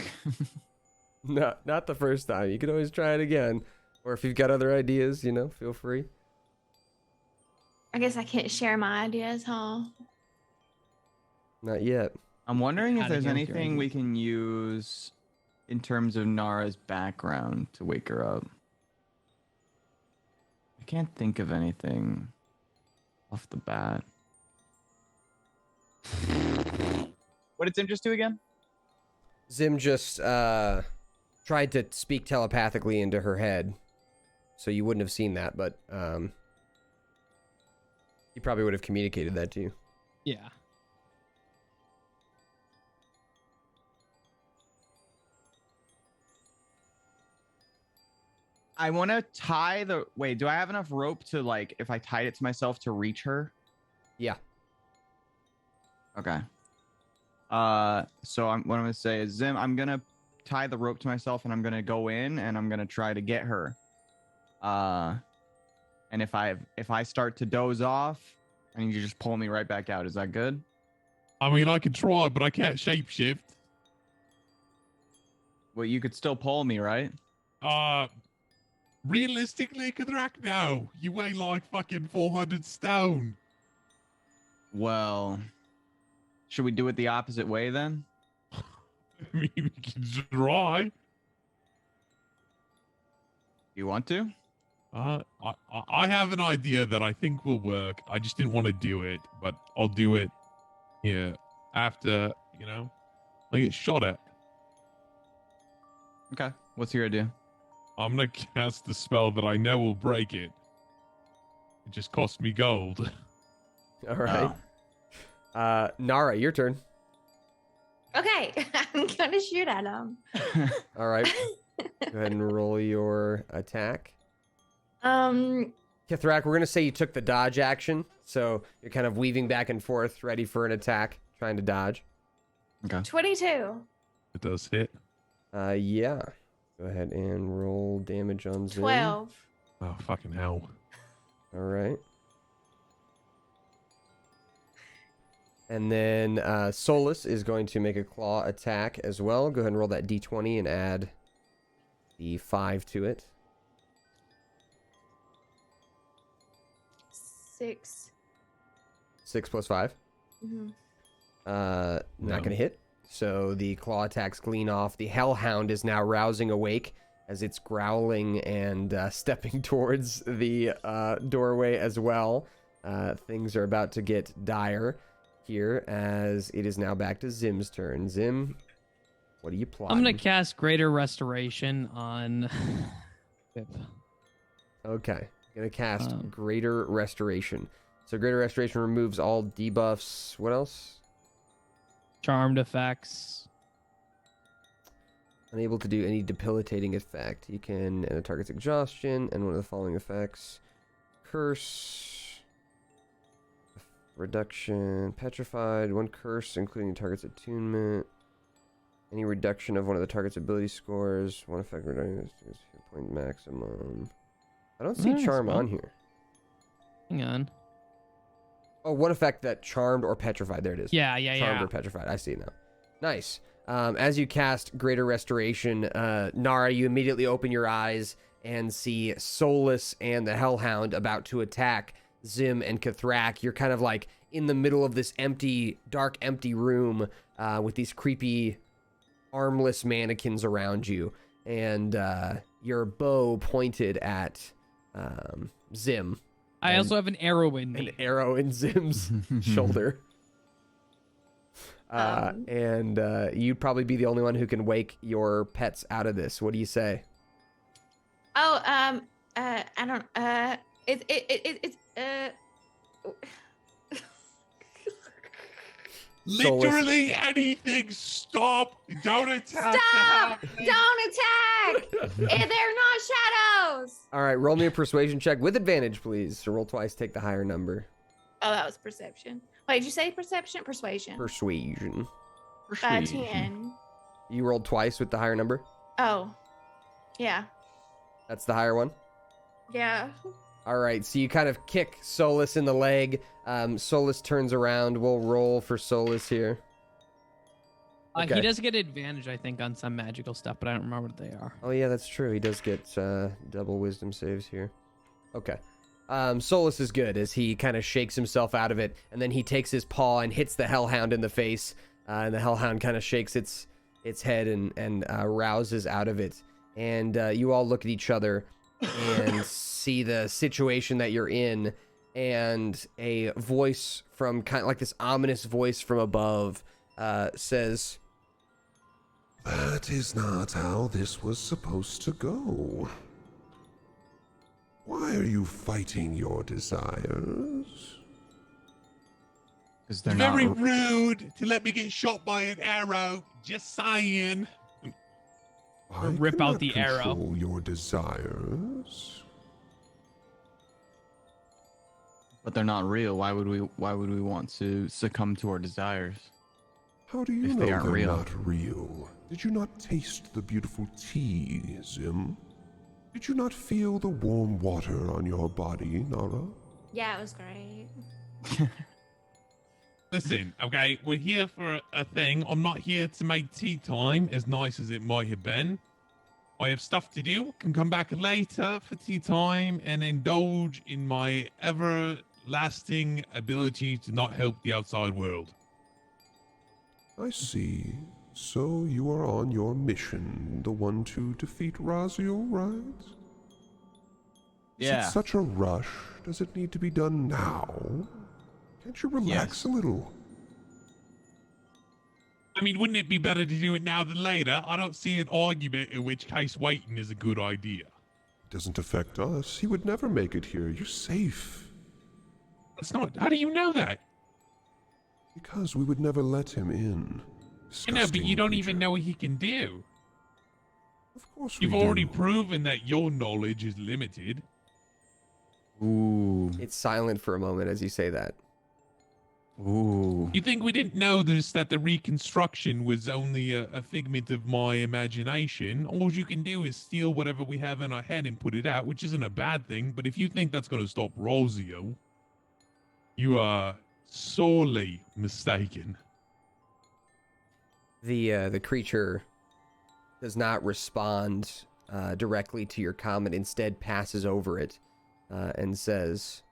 No, not the first time. You can always try it again. Or if you've got other ideas, feel free. I guess I can't share my ideas, huh? Not yet. I'm wondering if Outta there's here with your anything we ideas. can use in terms of Nara's background to wake her up. I can't think of anything off the bat. What did Tim just do again? Zim just tried to speak telepathically into her head. So you wouldn't have seen that, but he probably would have communicated that to you. Yeah. I want to tie the... Wait, do I have enough rope to, like, if I tied it to myself to reach her? Yeah. Okay. So what I'm going to say is, Zim, I'm going to tie the rope to myself and I'm going to go in and I'm going to try to get her. And if I start to doze off, I need you to just pull me right back out. Is that good? I mean, I could try, but I can't shapeshift. Well, you could still pull me, right? Realistically, Kithrak, no. You weigh like fucking 400 stone. Well, should we do it the opposite way then? I mean, we can try. You want to? I have an idea that I think will work. I just didn't want to do it, but I'll do it here after, I get shot at. Okay. What's your idea? I'm going to cast the spell that I know will break it. It just cost me gold. All right. Nara, your turn. Okay, I'm gonna shoot at him. All right. Go ahead and roll your attack. Kithrak, we're going to say you took the dodge action. So you're kind of weaving back and forth, ready for an attack, trying to dodge. Okay. 22. It does hit. Yeah. Go ahead and roll damage on Zim. 12. Oh, fucking hell. All right. And then Solus is going to make a claw attack as well. Go ahead and roll that d20 and add the 5 to it. 6. 6 plus 5. Mm-hmm. Not going to hit. So the claw attacks clean off. The Hellhound is now rousing awake as it's growling and stepping towards the doorway as well. Things are about to get dire here as it is now back to Zim's turn. Zim, what are you plotting? I'm gonna cast Greater Restoration on Pip. Okay, gonna cast Greater Restoration. So Greater Restoration removes all debuffs. What else? Charmed effects. Unable to do any debilitating effect. You can end a target's exhaustion and one of the following effects. Curse. Reduction. Petrified. One curse, including the target's attunement. Any reduction of one of the target's ability scores. One effect reduction is hit point maximum. I don't see Nice, charm well. on here. Hang on. Oh, one effect that charmed or petrified. There it is. Yeah, Charmed or petrified. I see it now. Nice. As you cast Greater Restoration, Nara, you immediately open your eyes and see Solus and the Hellhound about to attack Zim and Kithrak. You're kind of like in the middle of this empty, dark, empty room with these creepy, armless mannequins around you, and your bow pointed at Zim. I also have an arrow in me. An arrow in Zim's shoulder. And you'd probably be the only one who can wake your pets out of this. What do you say? Oh, I don't, it's, Literally anything. Stop. Don't attack. Stop! Don't attack! They're not shadows! All right, roll me a persuasion check with advantage, please. So roll twice, take the higher number. Oh, that was perception. Wait, did you say perception? Persuasion. Persuasion. 10. You rolled twice with the higher number? Oh, yeah. That's the higher one? Yeah. All right, so you kind of kick Solus in the leg. Solus turns around. We'll roll for Solus here. Okay. He does get advantage, I think, on some magical stuff, but I don't remember what they are. Oh, yeah, that's true. He does get double wisdom saves here. Okay. Solus is good as he kind of shakes himself out of it, and then he takes his paw and hits the Hellhound in the face, and the Hellhound kind of shakes its head and rouses out of it. And you all look at each other and see the situation that you're in, and a voice from kind of like this ominous voice from above says, That is not how this was supposed to go. Why are you fighting your desires? Because they're Very not. rude to let me get shot by an arrow. Just saying. I rip out cannot the arrow. control your desires. But they're not real. Why would we want to succumb to our desires? How do you If know they aren't they're real. not real? Did you not taste the beautiful tea, Zim? Did you not feel the warm water on your body, Nara? Yeah, it was great. Listen, okay, we're here for a thing. I'm not here to make tea time as nice as it might have been. I have stuff to do. Can come back later for tea time and indulge in my everlasting ability to not help the outside world. I see. So you are on your mission, the one to defeat Raziel, right? Is Yeah. it such a rush? Does it need to be done now? Can't you relax Yes. a little? I mean, wouldn't it be better to do it now than later? I don't see an argument in which case waiting is a good idea. It doesn't affect us. He would never make it here. You're safe. That's not. How do you know that? Because we would never let him in. I know, but you Disgusting don't even creature. know what he can do. Of course we You've already do. proven that your knowledge is limited. Ooh. It's silent for a moment as you say that. Ooh. You think we didn't know this, that the reconstruction was only a figment of my imagination? All you can do is steal whatever we have in our head and put it out, which isn't a bad thing, but if you think that's going to stop Rosio, you are sorely mistaken. The creature does not respond directly to your comment, instead passes over it and says,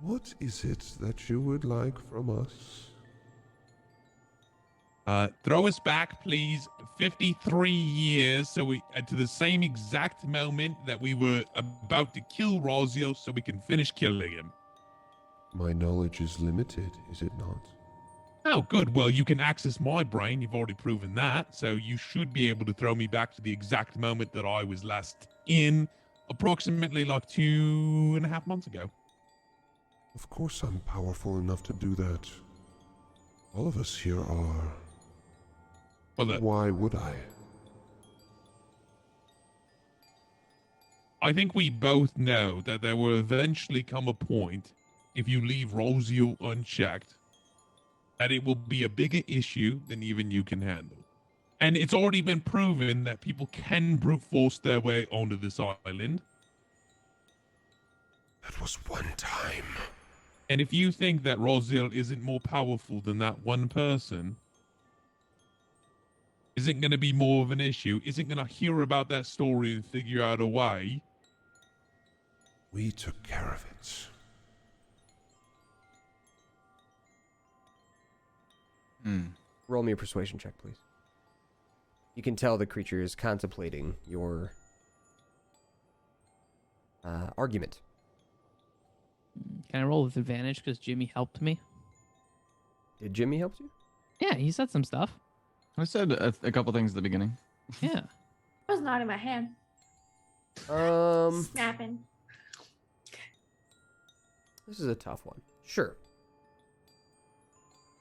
What is it that you would like from us? Throw us back, please, 53 years, so we to the same exact moment that we were about to kill Rosio, so we can finish killing him. My knowledge is limited, is it not? Oh, good. Well, you can access my brain. You've already proven that. So you should be able to throw me back to the exact moment that I was last in, approximately like 2.5 months ago. Of course I'm powerful enough to do that. All of us here are. Well, Why would I? I think we both know that there will eventually come a point, if you leave Rosio unchecked, that it will be a bigger issue than even you can handle. And it's already been proven that people can brute force their way onto this island. That was one time. And if you think that Rosio isn't more powerful than that one person, isn't going to be more of an issue, isn't going to hear about that story and figure out a way. We took care of it. roll me a persuasion check, please. You can tell the creature is contemplating your argument. Can I roll with advantage because Jimmy helped me? Did Jimmy help you? Yeah, he said some stuff. I said a couple things at the beginning. Yeah. It was not in my hand. Snapping. This is a tough one. Sure.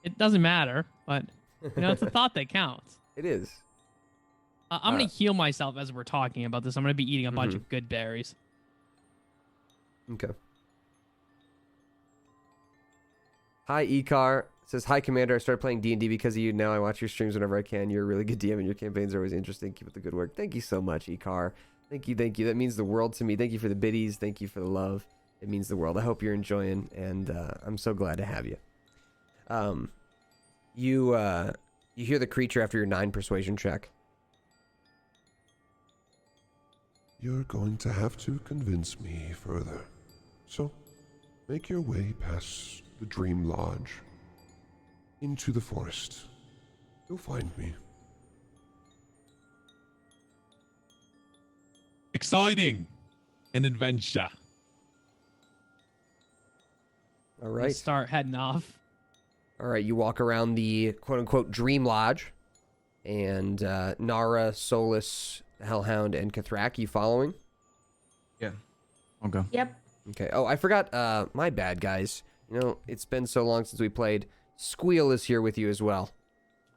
It doesn't matter, but it's a thought that counts. It is. I'm gonna heal myself as we're talking about this. I'm gonna be eating a bunch of good berries. Okay. Hi, Ekar. Says, hi, Commander. I started playing D&D because of you. Now I watch your streams whenever I can. You're a really good DM and your campaigns are always interesting. Keep up the good work. Thank you so much, Ekar. Thank you, thank you. That means the world to me. Thank you for the biddies. Thank you for the love. It means the world. I hope you're enjoying, and I'm so glad to have you. You hear the creature after your 9 persuasion check. You're going to have to convince me further. So, make your way past the Dream Lodge into the forest. You'll find me. Exciting. An adventure. All I right. start heading off. All right, you walk around the quote-unquote Dream Lodge, and Nara, Solus, the Hellhound, and Kathrak, you following? Yeah. I'll go. Yep. Okay. Oh, I forgot. My bad, guys. You know, it's been so long since we played. Squeal is here with you as well.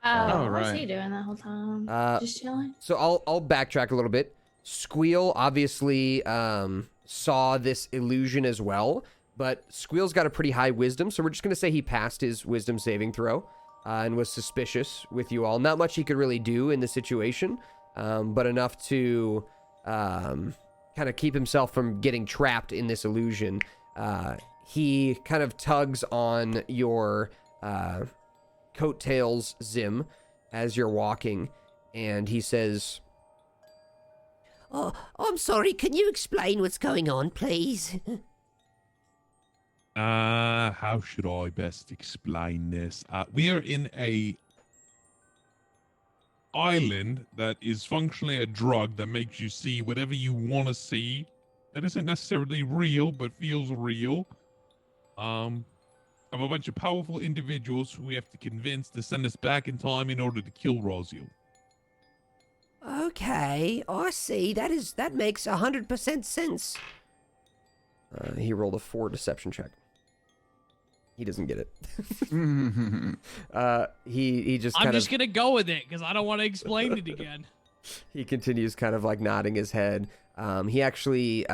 Oh, Oh, what's right. he doing that whole time? Just chilling? So I'll backtrack a little bit. Squeal obviously saw this illusion as well, but Squeal's got a pretty high wisdom, so we're just gonna say he passed his wisdom saving throw and was suspicious with you all. Not much he could really do in the situation, but enough to kind of keep himself from getting trapped in this illusion. He kind of tugs on your coattails, Zim, as you're walking, and he says, Oh, I'm sorry. Can you explain what's going on, please? How should I best explain this? We are in a island that is functionally a drug that makes you see whatever you want to see. That isn't necessarily real, but feels real. Of a bunch of powerful individuals who we have to convince to send us back in time in order to kill Rosio. Okay, I see. That makes 100% sense. he rolled a 4 deception check. He doesn't get it. He just I'm kind just of gonna go with it because I don't want to explain it again. he continues kind of like nodding his head. He actually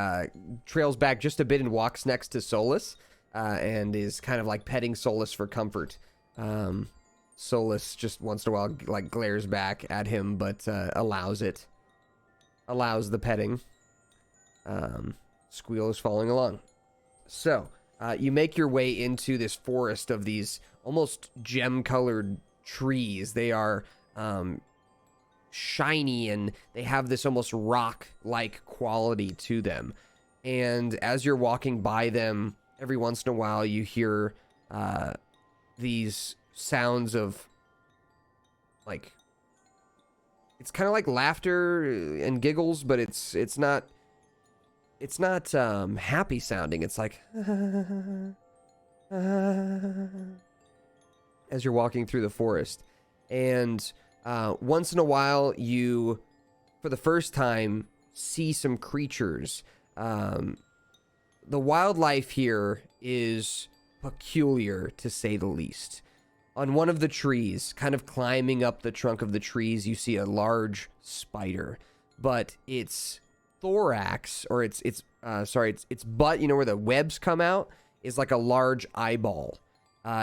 trails back just a bit and walks next to Solus, and is kind of like petting Solus for comfort. Solus just once in a while like glares back at him, but allows the petting. Squeal is following along. So you make your way into this forest of these almost gem-colored trees. They are shiny, and they have this almost rock-like quality to them. And as you're walking by them, every once in a while you hear these sounds of, like, it's kind of like laughter and giggles, but it's not happy sounding. It's like as you're walking through the forest. And once in a while you, for the first time, see some creatures. The wildlife here is peculiar, to say the least. On one of the trees, kind of climbing up the trunk of the trees, you see a large spider, but its thorax, or its butt, you know, where the webs come out, is like a large eyeball.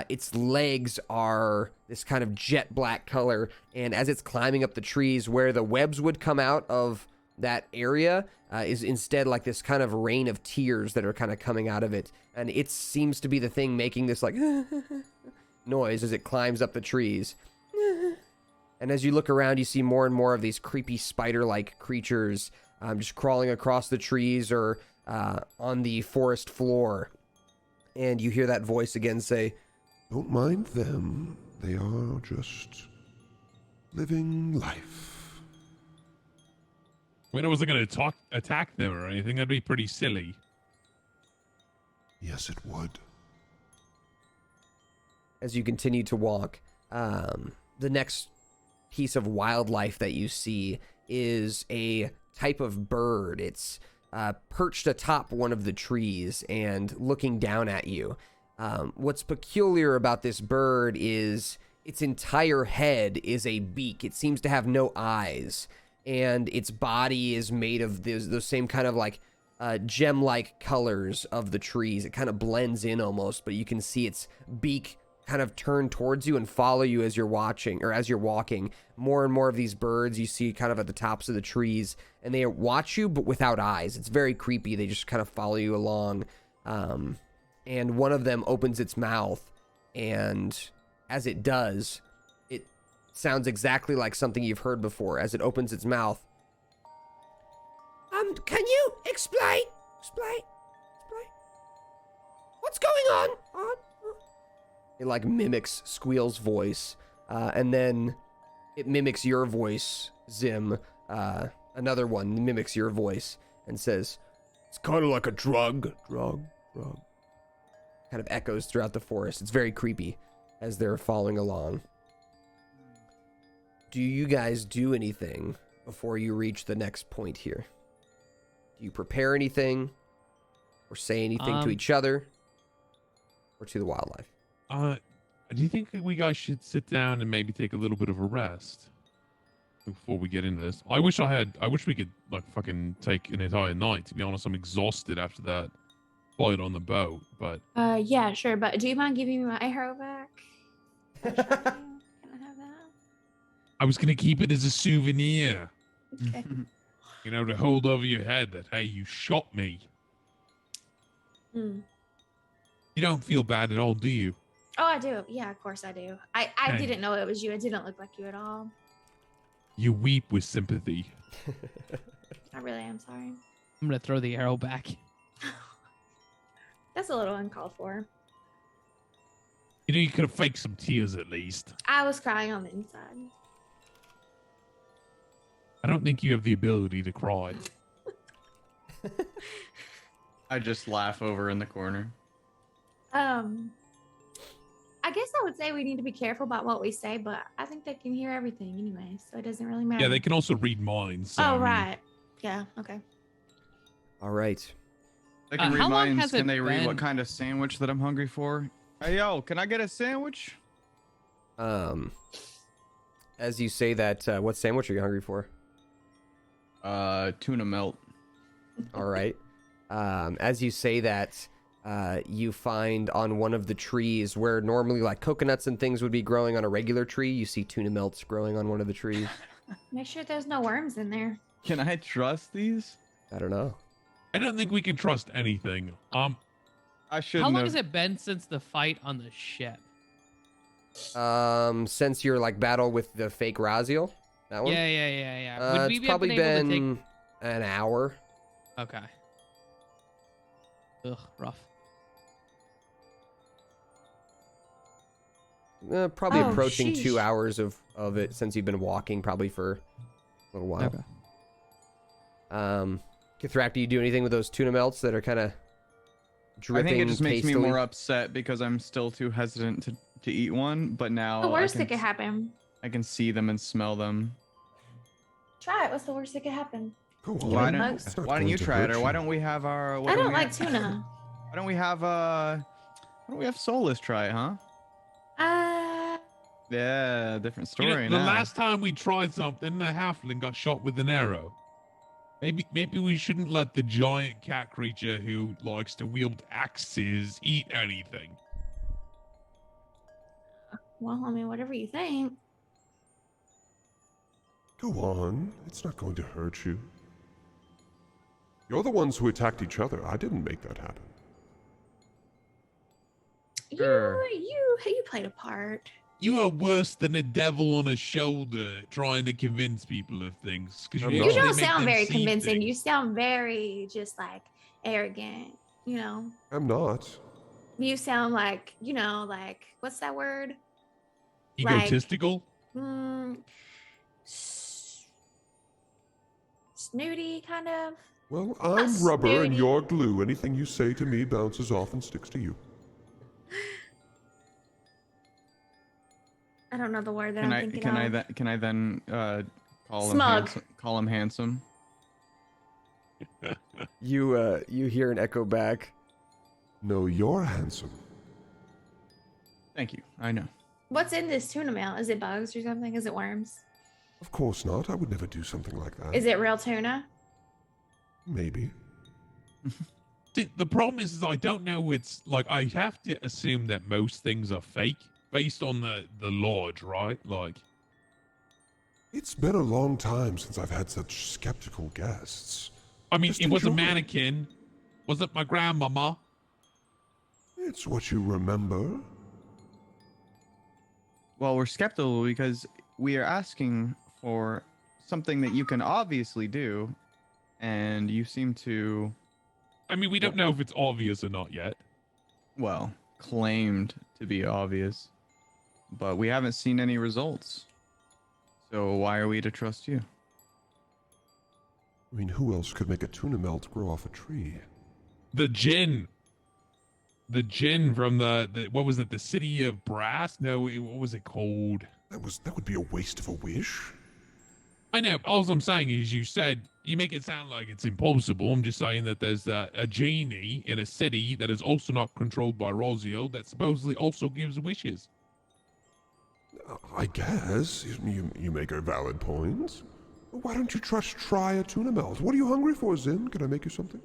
Its legs are this kind of jet black color, and as it's climbing up the trees, where the webs would come out of that area is instead like this kind of rain of tears that are kind of coming out of it, and it seems to be the thing making this like noise as it climbs up the trees. And as you look around, you see more and more of these creepy spider-like creatures just crawling across the trees or on the forest floor. And you hear that voice again say, Don't mind them. They are just living life. I mean, I wasn't going to attack them or anything. That'd be pretty silly. Yes, it would. As you continue to walk, the next piece of wildlife that you see is a type of bird. It's perched atop one of the trees and looking down at you. What's peculiar about this bird is its entire head is a beak. It seems to have no eyes, and its body is made of those same kind of like gem-like colors of the trees. It kind of blends in almost, but you can see its beak kind of turn towards you and follow you as you're watching, or as you're walking. More and more of these birds you see kind of at the tops of the trees, and they watch you but without eyes. It's very creepy. They just kind of follow you along. And one of them opens its mouth, and as it does, it sounds exactly like something you've heard before. As it opens its mouth, Can you explain? What's going on? it like mimics Squeal's voice, and then it mimics your voice, Zim. Another one mimics your voice and says, It's kind of like a drug. kind of echoes throughout the forest. It's very creepy as they're following along. Do you guys do anything before you reach the next point here? Do you prepare anything or say anything to each other or to the wildlife? Do you think we guys should sit down and maybe take a little bit of a rest before we get into this? I wish we could like fucking take an entire night. To be honest, I'm exhausted after that fight on the boat. But Yeah, sure. But do you mind giving me my arrow back? Can I have that? I was gonna keep it as a souvenir, Okay. you know, to hold over your head that hey, you shot me. Hmm. You don't feel bad at all, do you? Oh, I do. Yeah, of course I do. I Hey. didn't know it was you. It didn't look like you at all. You weep with sympathy. I really am sorry. I'm gonna throw the arrow back. That's a little uncalled for. You know, you could have faked some tears at least. I was crying on the inside. I don't think you have the ability to cry. I just laugh over in the corner. I guess I would say we need to be careful about what we say, but I think they can hear everything anyway, so it doesn't really matter. Yeah, they can also read minds. So, Oh, right. Yeah, okay. All right. They can How read long minds. has Can it they read what been? kind of sandwich that I'm hungry for? Hey, yo, can I get a sandwich? As you say that, what sandwich are you hungry for? Tuna melt. All right. As you say that, you find on one of the trees where normally like coconuts and things would be growing on a regular tree, you see tuna melts growing on one of the trees. Make sure there's no worms in there. Can I trust these? I don't know. I don't think we can trust anything. I shouldn't How long have. has it been since the fight on the ship? Since your like battle with the fake Raziel, that one. Yeah. Would we It's be probably able to been an hour. Okay. Ugh, rough. Probably Oh, approaching 2 sheesh. hours of it since you've been walking, probably for a little while. Okay. Kithrak, do you do anything with those tuna melts that are kind of I dripping think it just makes me tastily? more upset because I'm still too hesitant to eat one. But now The worst I that can, could happen. I can see them and smell them. Try it. What's the worst that could happen? Go on. Why It's not don't going you to try it, hurt or why you. don't we have our? I don't like tuna. Why don't we have Solus try it, huh? Yeah, different You know, story the now. last time we tried something, the halfling got shot with an arrow. Maybe we shouldn't let the giant cat creature who likes to wield axes eat anything. Well, I mean, whatever you think. Go on. It's not going to hurt you. You're the ones who attacked each other. I didn't make that happen. Sure. You played a part. You are worse than a devil on a shoulder trying to convince people of things. 'Cause I'm You not. actually don't make sound them very see convincing. things. You sound very just like arrogant. You know. I'm not. You sound like like what's that word? Egotistical? Mm, snooty kind of. Well, I'm rubber and snooty. you're glue. Anything you say to me bounces off and sticks to you. I don't know the word that Can I'm I thinking can of. I then call Smug. call him handsome? You hear an echo back. No, you're handsome. Thank you. I know. What's in this tuna melt? Is it bugs or something? Is it worms? Of course not. I would never do something like that. Is it real tuna? Maybe. See, the problem is I don't know. It's like I have to assume that most things are fake based on the lodge, right? Like, It's been a long time since I've had such skeptical guests. I mean, Just it was a enjoy. mannequin. Was it my grandmama? It's what you remember. Well, we're skeptical because we are asking for something that you can obviously do, and you seem to, I mean, we don't know if it's obvious or not yet. well, claimed to be obvious, but we haven't seen any results. So why are we to trust you? I mean, who else could make a tuna melt grow off a tree? The djinn from the what was it? The city of brass? No, what was it called? That would be a waste of a wish. I know. All I'm saying is, you said you make it sound like it's impossible. I'm just saying that there's a genie in a city that is also not controlled by Rosio that supposedly also gives wishes. I guess you make a valid point. Why don't you try a tuna melt? What are you hungry for, Zin? Can I make you something?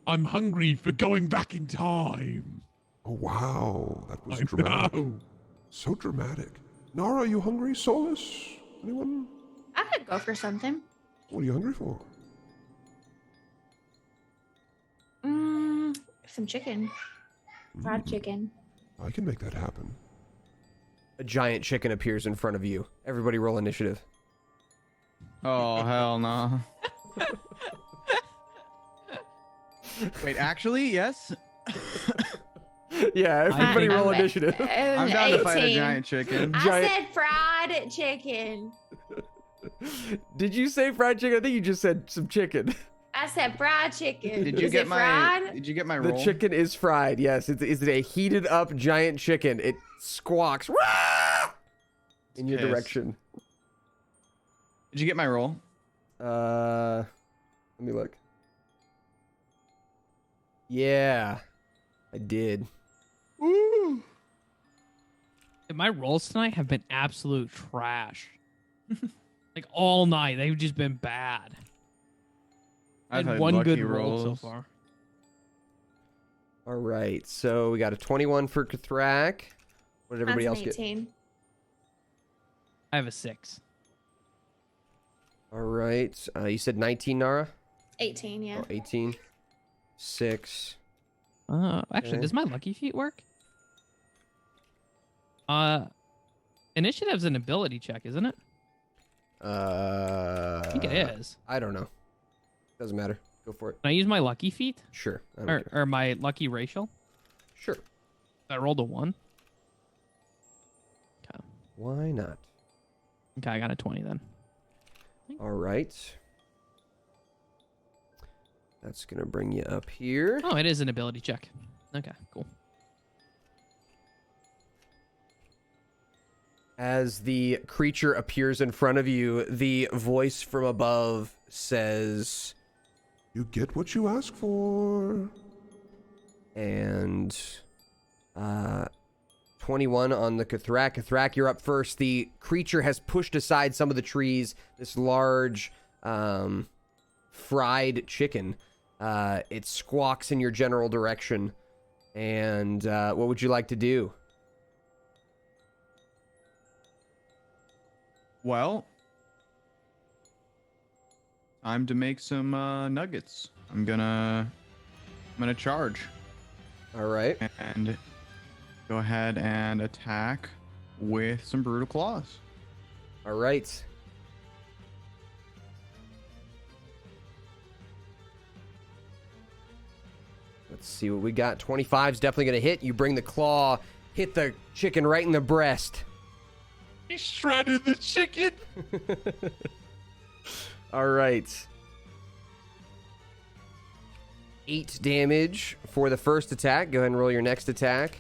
I'm hungry for going back in time. Oh wow, that was I dramatic. know. So dramatic. Nara, are you hungry? Solus? Anyone? I could go for something. What are you hungry for? Some chicken. Fried chicken. I can make that happen. A giant chicken appears in front of you. Everybody roll initiative. Oh, hell no. Wait, actually, yes. Yeah, everybody think roll I'm- initiative. I'm down to fight a 18. giant chicken. I Giant- said fried chicken. Did you say fried chicken? I think you just said some chicken. I said fried chicken. Did you Is get it my fried? Did you get my The roll? chicken is fried. Yes, is it a heated up giant chicken? It squawks "Rah!" in your Pissed. direction. Did you get my roll? Let me look. Yeah, I did. Ooh. My rolls tonight have been absolute trash. Like all night, they've just been bad. I've had had one lucky good roll so rolls. far. All right, so we got a 21 for Kathrak. What did everybody That's else an get? 18. I have a 6. All right, you said 19, Nara? 18, yeah. Oh, 18. 6. Actually, Okay. does my lucky feat work? Initiative's an ability check, isn't it? I think it is. I don't know. Doesn't matter. Go for it. Can I use my lucky feat? Sure. I don't care. Or my lucky racial? Sure. I rolled a 1. Okay. Why not? Okay, I got a 20 then. All right. That's going to bring you up here. Oh, it is an ability check. Okay, cool. As the creature appears in front of you, the voice from above says, You get what you ask for. and 21 on the Kathrak. Kathrak, you're up first. The creature has pushed aside some of the trees. This large fried chicken. It squawks in your general direction. And what would you like to do? Well, time to make some nuggets. I'm gonna charge All right. and go ahead and attack with some brutal claws. All right. Let's see what we got. 25's definitely going to hit. You bring the claw, hit the chicken right in the breast. He shredded the chicken. All right. 8 damage for the first attack. Go ahead and roll your next attack.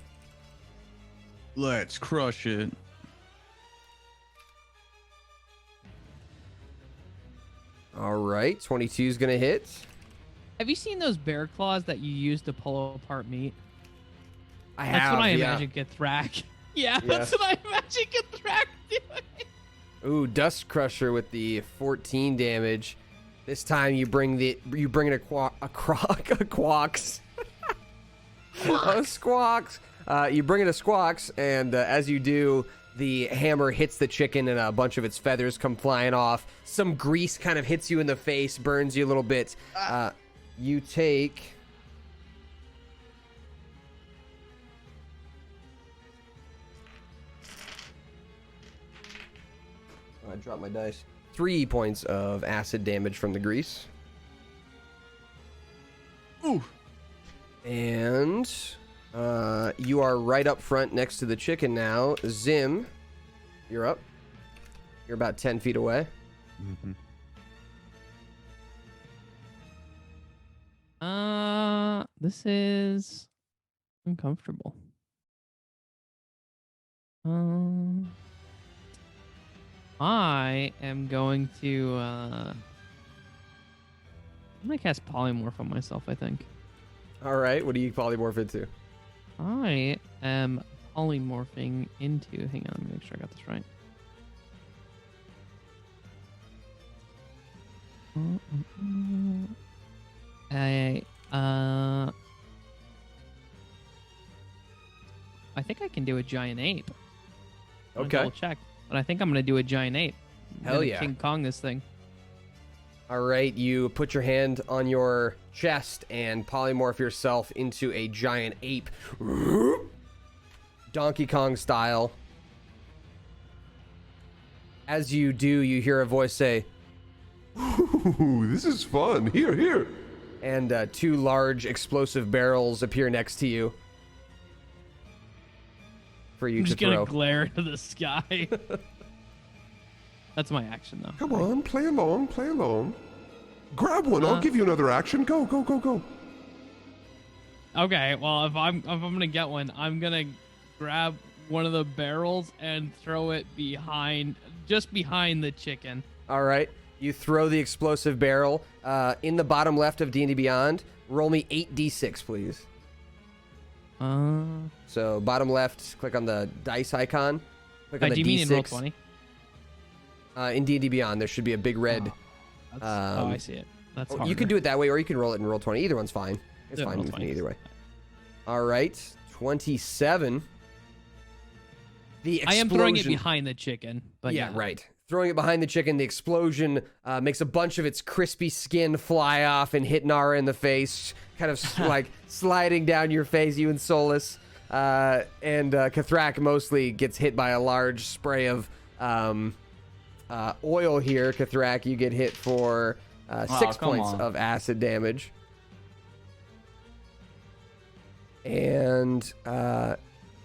Let's crush it. All right. 22 is going to hit. Have you seen those bear claws that you use to pull apart meat? I That's have, what I yeah. imagine Githrak. Yeah, Yes. that's what I imagine Githrak doing. Ooh, Dust Crusher with the 14 damage. This time you bring in a quox. A squawks. You bring in a squawks, and as you do, the hammer hits the chicken, and a bunch of its feathers come flying off. Some grease kind of hits you in the face, burns you a little bit. You take. I dropped my dice. 3 points of acid damage from the grease. Ooh. And you are right up front next to the chicken now. Zim, you're up. You're about 10 feet away. Mm-hmm. This is uncomfortable. I am going to I'm gonna cast polymorph on myself, I think. All right, what do you polymorph into? I am polymorphing into, hang on, let me make sure I got this right. I think I can do a giant ape. I'm gonna Okay. double check, but I think I'm gonna do a giant ape. I'm Hell gonna yeah. King Kong this thing. All right, you put your hand on your chest and polymorph yourself into a giant ape. Donkey Kong style. As you do, you hear a voice say, Ooh, this is fun. Here, here. and 2 large explosive barrels appear next to you for you I'm to just throw. gonna glare into the sky. That's my action, though. Come on, play along, play along. Grab one. I'll give you another action. Go, go, go, go. Okay, well, if I'm gonna get one, I'm gonna grab one of the barrels and throw it just behind the chicken. All right, you throw the explosive barrel in the bottom left of D&D Beyond. Roll me 8d6, please. So bottom left, click on the dice icon. Click on Do the you mean in roll D6. 20? In D&D Beyond, there should be a big red. I see it. That's You can do it that way, or you can roll it in roll 20. Either one's fine. It's Yeah, fine roll with 20. me either way. All right, 27. The explosion. I am throwing it behind the chicken, but yeah, right. Throwing it behind the chicken, the explosion makes a bunch of its crispy skin fly off and hit Nara in the face, kind of like sliding down your face, you and Solus. And Kathrak mostly gets hit by a large spray of oil here. Kathrak, you get hit for 6 points of acid damage. And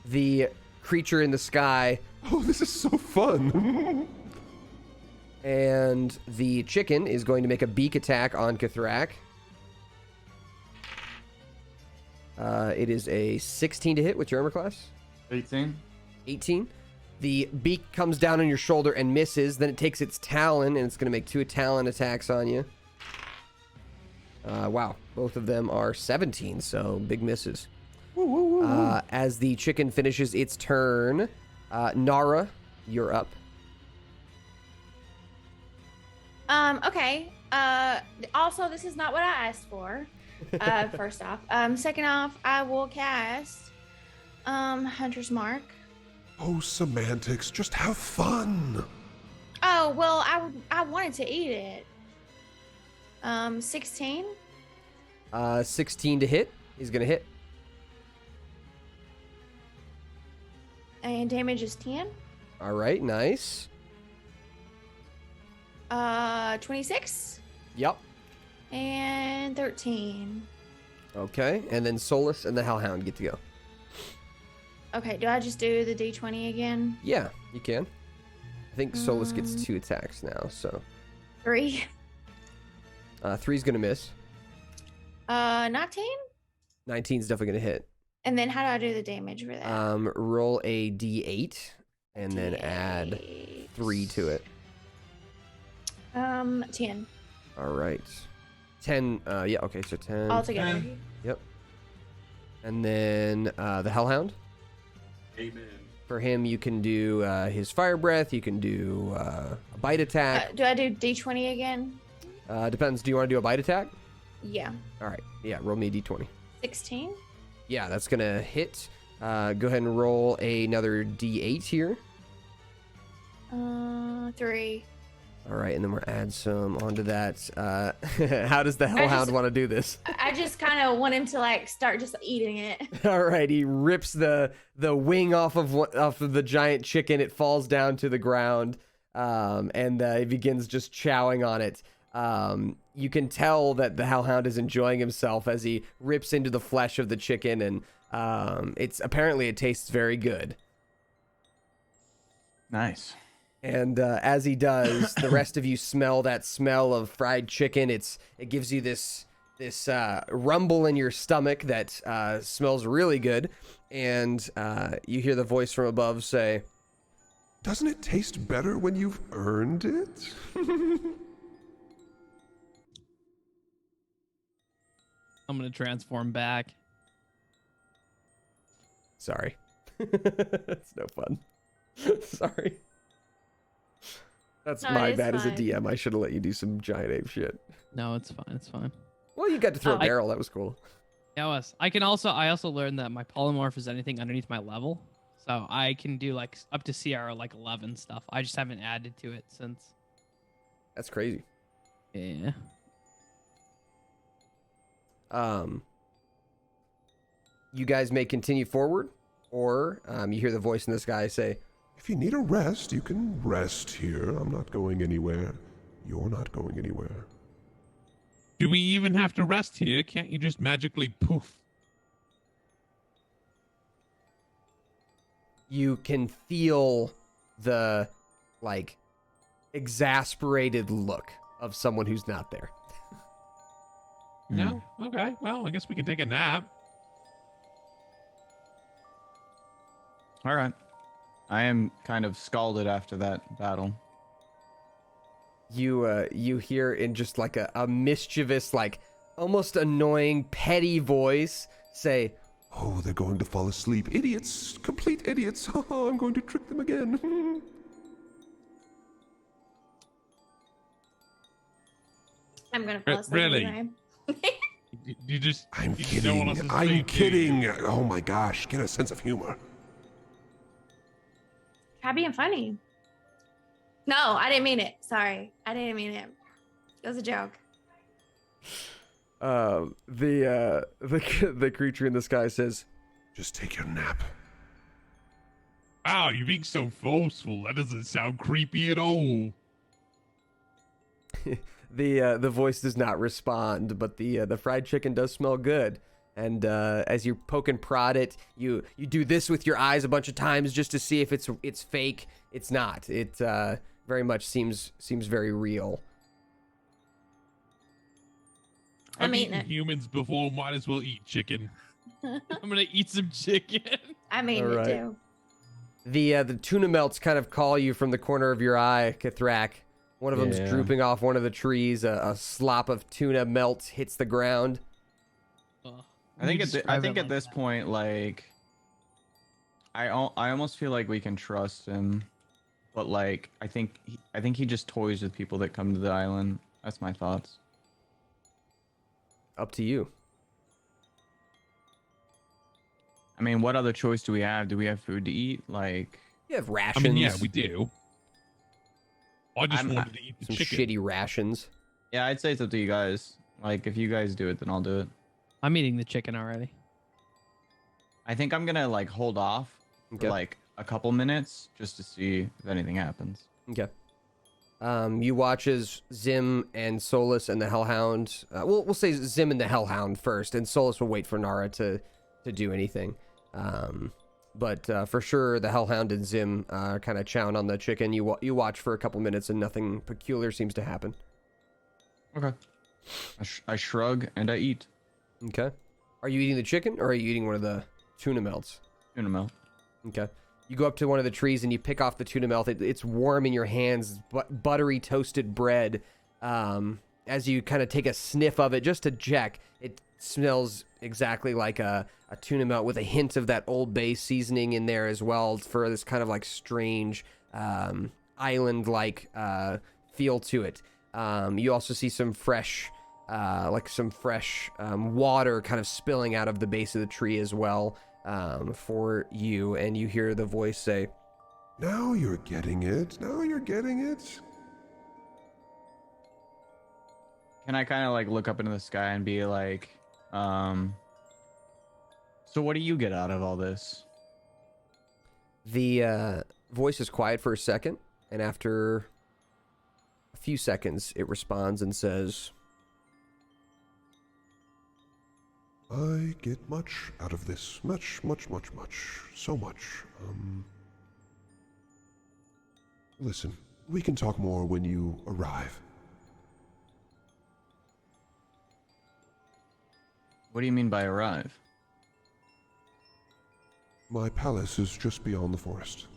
the creature in the sky. Oh, this is so fun. And the chicken is going to make a beak attack on Kathrak. It is a 16 to hit with your armor class. 18. 18. The beak comes down on your shoulder and misses. Then it takes its talon, and it's going to make 2 talon attacks on you. Wow. Both of them are 17, so big misses. As the chicken finishes its turn, Nara, you're up. Okay. Also, this is not what I asked for. First off. Second off, I will cast Hunter's Mark. Oh, semantics. Just have fun. Oh, well, I wanted to eat it. 16. 16 to hit. He's going to hit. And damage is 10. All right, nice. 26. Yep. And 13. Okay, and then Solus and the Hellhound get to go. Okay, do I just do the D20 again? Yeah, you can. I think Solus gets 2 attacks now, so 3. 3's gonna miss. 19. 19's definitely gonna hit. And then how do I do the damage for that? Roll a D8 and then add 3 to it. 10 All right. 10. Yeah. Okay. So 10. altogether. Yep. And then the Hellhound. Amen. For him, you can do his fire breath. You can do a bite attack. Do I do D20 again? Depends. Do you want to do a bite attack? Yeah. All right. Yeah. Roll me a D20. 16. Yeah, that's gonna hit. Go ahead and roll another D8 here. 3. All right, and then we'll add some onto that. How does the Hellhound want to do this? I just kind of want him to like start just eating it. All right, he rips the wing off of the giant chicken. It falls down to the ground, and he begins just chowing on it. You can tell that the Hellhound is enjoying himself as he rips into the flesh of the chicken, and it tastes very good. Nice. And as he does, the rest of you smell that smell of fried chicken. It gives you this rumble in your stomach that smells really good. And you hear the voice from above say, Doesn't it taste better when you've earned it? I'm gonna transform back. sorry. It's no fun. Sorry. That's No, my it's bad as a fine. DM. I should have let you do some giant ape shit. No, it's fine. It's fine. Well, you got to throw a I- barrel. That was cool. Yeah, it was. I also learned that my polymorph is anything underneath my level, so I can do like up to CR like 11 stuff. I just haven't added to it since. That's crazy. Yeah. You guys may continue forward, or you hear the voice in the sky say, If you need a rest, you can rest here. I'm not going anywhere. You're not going anywhere. Do we even have to rest here? Can't you just magically poof? you can feel the, like, exasperated look of someone who's not there. No? Okay. Well, I guess we can take a nap. All right. I am kind of scalded after that battle. You hear in just like a mischievous, like almost annoying, petty voice say, Oh, they're going to fall asleep. Idiots! Complete idiots! I'm going to trick them again. I'm gonna fall asleep Really? anyway. You just. I'm you don't want us kidding. to I'm sleep, do you? kidding. Oh my gosh, get a sense of humor. Try being funny. No, I didn't mean it. Sorry, I didn't mean it. It was a joke. The creature in the sky says, Just take your nap. Wow, you're being so forceful. That doesn't sound creepy at all. the voice does not respond, but the fried chicken does smell good. And as you poke and prod it, you do this with your eyes a bunch of times just to see if it's fake. It's not. It very much seems very real. I'm I've eating eaten it. humans before. Might as well eat chicken. I'm gonna eat some chicken. I'm eating All it right. too. The tuna melts kind of call you from the corner of your eye, Kathrak. One of them's Yeah. drooping off one of the trees. A slop of tuna melts, hits the ground. Ugh. I think You at describe it at like this that. point, like, I almost feel like we can trust him, but like I think he just toys with people that come to the island. That's my thoughts. Up to you. I mean, what other choice do we have? Do we have food to eat? Like, You have I rations. mean, yeah, we do. I just I'm- wanted to eat the Some chicken. shitty rations. yeah, I'd say it's up to you guys. Like, if you guys do it, then I'll do it. I'm eating the chicken already. I think I'm gonna like hold off Okay. for like a couple minutes just to see if anything happens. Okay. You watch as Zim and Solus and the Hellhound. We'll say Zim and the Hellhound first, and Solus will wait for Nara to do anything. But for sure, the Hellhound and Zim kind of chowing on the chicken. You watch for a couple minutes, and nothing peculiar seems to happen. Okay. I shrug and I eat. Okay. Are you eating the chicken, or are you eating one of the tuna melts? Tuna melt. Okay. You go up to one of the trees and you pick off the tuna melt. It's warm in your hands, buttery toasted bread. As you kind of take a sniff of it just to check, it smells exactly like a tuna melt with a hint of that Old Bay seasoning in there as well for this kind of like strange island-like feel to it. You also see some fresh water kind of spilling out of the base of the tree as well. For you, and you hear the voice say, Now you're getting it. Now you're getting it. Can I kind of like look up into the sky and be like, so what do you get out of all this? the voice is quiet for a second, and after a few seconds, it responds and says, I get much out of this. Much. So much. Listen, we can talk more when you arrive. What do you mean by arrive? My palace is just beyond the forest.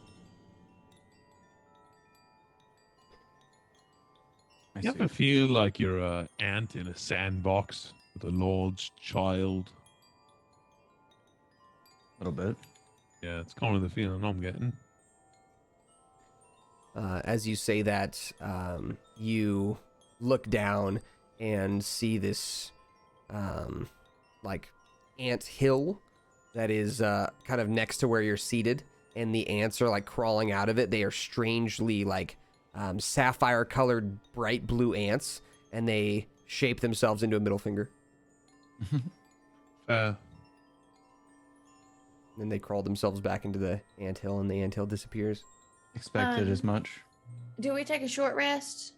I You see. ever feel like you're an ant in a sandbox with a large child? A little bit. Yeah, it's kind of the feeling I'm getting. as you say that, you look down and see this like ant hill that is kind of next to where you're seated, and the ants are like crawling out of it. They are strangely like sapphire colored bright blue ants, and they shape themselves into a middle finger. Then they crawl themselves back into the anthill, and the anthill disappears. Expected as much. Do we take a short rest?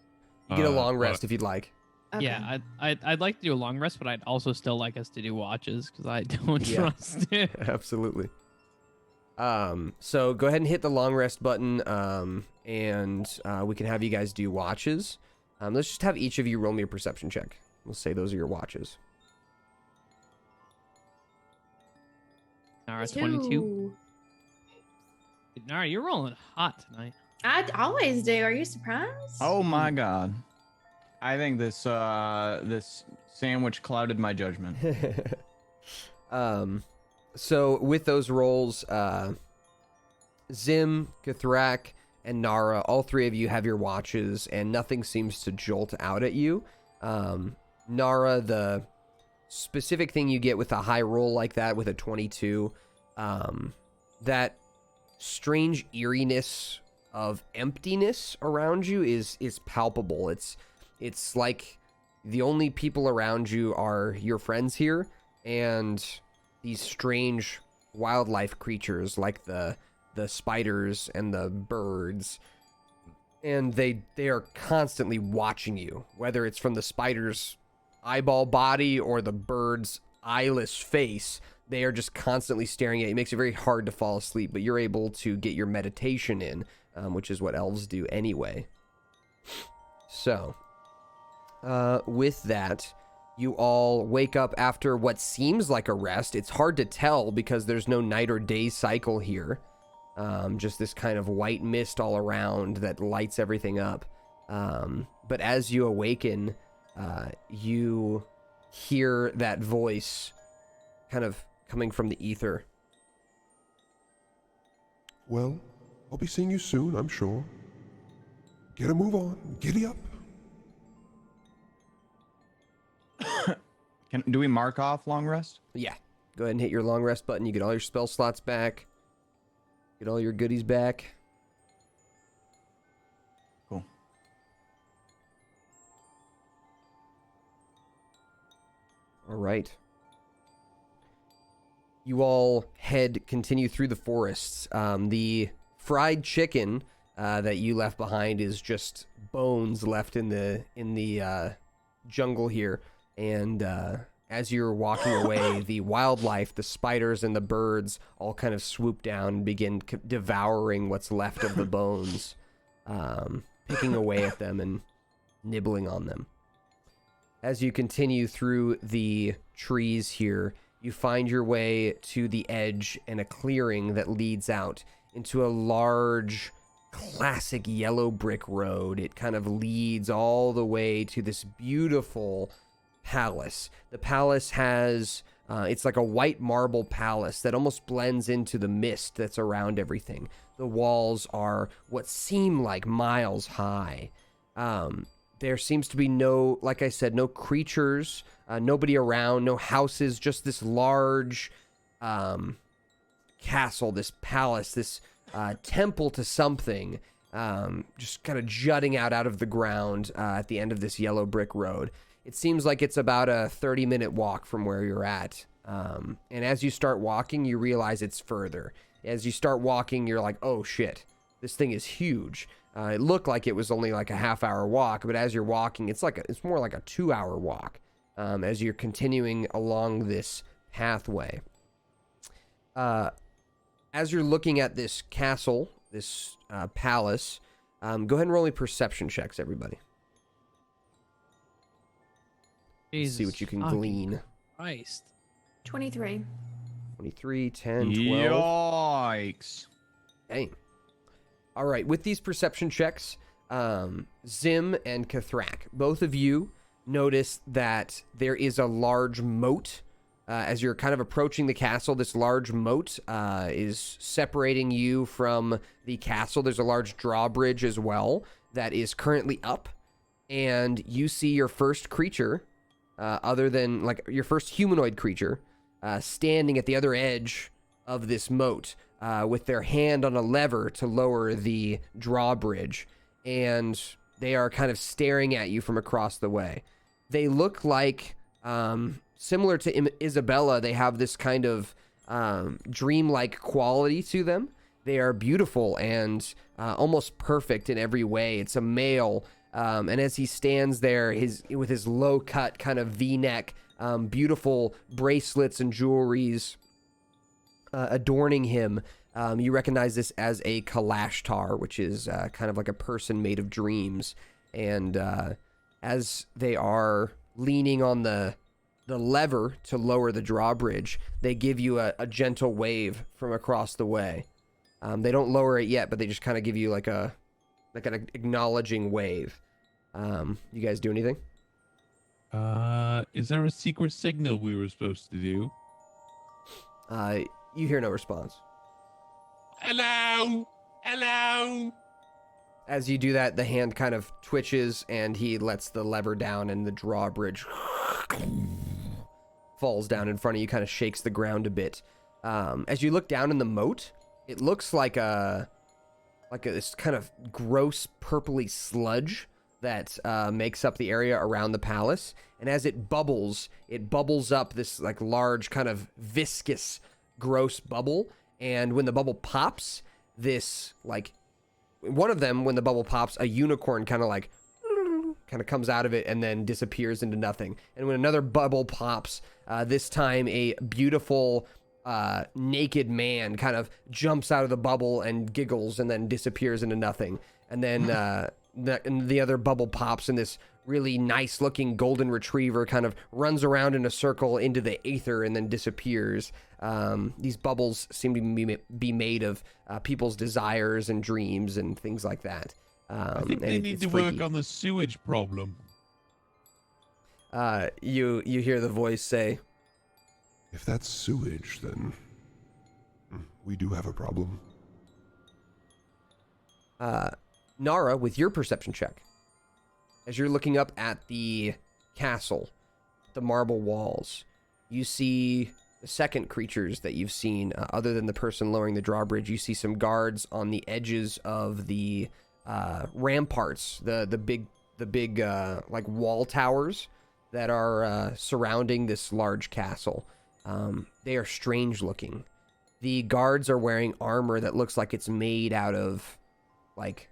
You get a long well, rest if you'd like. Okay. Yeah, I'd like to do a long rest, but I'd also still like us to do watches because I don't Yeah. trust it. Absolutely. So go ahead and hit the long rest button, and we can have you guys do watches. Let's just have each of you roll me a perception check. We'll say those are your watches. Nara, 22. 2. Nara, you're rolling hot tonight. I always do. Are you surprised? Oh my god. I think this this sandwich clouded my judgment. So with those rolls, Zim, Kathrak, and Nara, all three of you have your watches, and nothing seems to jolt out at you. Nara, the specific thing you get with a high roll like that, with a 22, that strange eeriness of emptiness around you is palpable. It's like the only people around you are your friends here, and these strange wildlife creatures like the spiders and the birds, and they are constantly watching you, whether it's from the spider's eyeball body or the bird's eyeless face. They are just constantly staring at you. It makes it very hard to fall asleep, but you're able to get your meditation in, which is what elves do anyway. So, with that, you all wake up after what seems like a rest. It's hard to tell because there's no night or day cycle here. Just this kind of white mist all around that lights everything up. But as you awaken, you hear that voice kind of coming from the ether. Well, I'll be seeing you soon, I'm sure. Get a move on. Giddy up. Do we mark off long rest? Yeah. Go ahead and hit your long rest button. You get all your spell slots back. Get all your goodies back. Cool. All right. You all continue through the forests. The fried chicken that you left behind is just bones left in the jungle here. And as you're walking away, the wildlife, the spiders and the birds all kind of swoop down and begin devouring what's left of the bones, picking away at them and nibbling on them. As you continue through the trees here, you find your way to the edge and a clearing that leads out into a large, classic yellow brick road. It kind of leads all the way to this beautiful palace. The palace has, it's like a white marble palace that almost blends into the mist that's around everything. The walls are what seem like miles high. There seems to be no, like I said, no creatures, nobody around, no houses, just this large castle, this palace, this temple to something, just kind of jutting out of the ground at the end of this yellow brick road. It seems like it's about a 30-minute walk from where you're at. And as you start walking, you realize it's further. As you start walking, you're like, oh shit, this thing is huge. It looked like it was only like a half-hour walk, but as you're walking, it's more like a 2-hour walk as you're continuing along this pathway. As you're looking at this castle, this palace, go ahead and roll me perception checks, everybody. Jesus See what you can fucking glean. Christ. 23. 23, 10, 12. Yikes. Dang. All right, with these perception checks, Zim and Kathrak, both of you notice that there is a large moat. As you're kind of approaching the castle, this large moat is separating you from the castle. There's a large drawbridge as well that is currently up. And you see your first creature, other than, like, your first humanoid creature, standing at the other edge of this moat with their hand on a lever to lower the drawbridge. And they are kind of staring at you from across the way. They look like... similar to Isabella, they have this kind of dreamlike quality to them. They are beautiful and almost perfect in every way. It's a male, and as he stands there, with his low-cut kind of V-neck, beautiful bracelets and jewelries adorning him, you recognize this as a Kalashtar, which is kind of like a person made of dreams. And as they are leaning on the lever to lower the drawbridge, they give you a gentle wave from across the way. They don't lower it yet, but they just kind of give you like an acknowledging wave. You guys do anything? Is there a secret signal we were supposed to do? You hear no response. Hello? Hello? As you do that, the hand kind of twitches and he lets the lever down and the drawbridge falls down in front of you, kind of shakes the ground a bit. As you look down in the moat, it looks like this kind of gross purpley sludge that makes up the area around the palace. And as it bubbles up this like large kind of viscous, gross bubble. And when the bubble pops, this like one of them, when the bubble pops, a unicorn kind of comes out of it and then disappears into nothing. And when another bubble pops, this time a beautiful naked man kind of jumps out of the bubble and giggles and then disappears into nothing. And then the other bubble pops and this really nice looking golden retriever kind of runs around in a circle into the aether and then disappears. These bubbles seem to be made of people's desires and dreams and things like that. I think they need to work on the sewage problem. You hear the voice say, If that's sewage, then we do have a problem. Nara, with your perception check, as you're looking up at the castle, the marble walls, you see the second creatures that you've seen, other than the person lowering the drawbridge. You see some guards on the edges of the ramparts, the big like wall towers that are surrounding this large castle. They are strange looking. The guards are wearing armor that looks like it's made out of like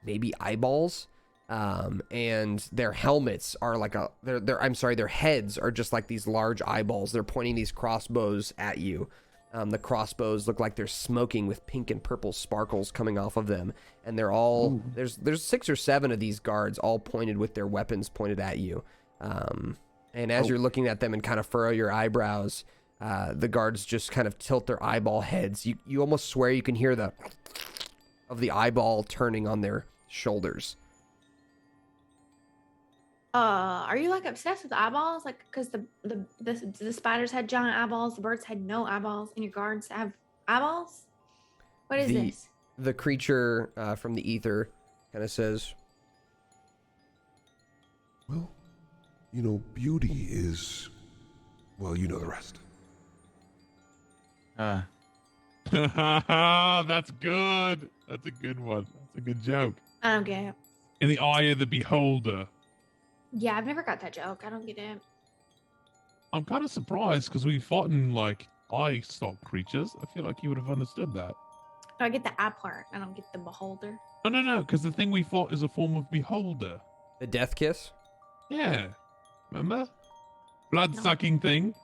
maybe eyeballs. And their helmets are like their heads are just like these large eyeballs. They're pointing these crossbows at you. The crossbows look like they're smoking with pink and purple sparkles coming off of them. And they're all, there's 6 or 7 of these guards all pointed with their weapons pointed at you. And as you're looking at them and kind of furrow your eyebrows, the guards just kind of tilt their eyeball heads. You almost swear you can hear the of the eyeball turning on their shoulders. Are you like obsessed with eyeballs? Like, because the spiders had giant eyeballs, the birds had no eyeballs, and your guards have eyeballs? What is this? The creature from the ether kind of says, Well, beauty is, well, you know the rest. That's good. That's a good one. That's a good joke. I don't get it. In the eye of the beholder. Yeah, I've never got that joke. I don't get it. I'm kind of surprised because we fought in like eye stock creatures. I feel like you would have understood that. No, I get the eye part. I don't get the beholder. No, because the thing we fought is a form of beholder. the death kiss. Yeah. Remember? Blood-sucking thing.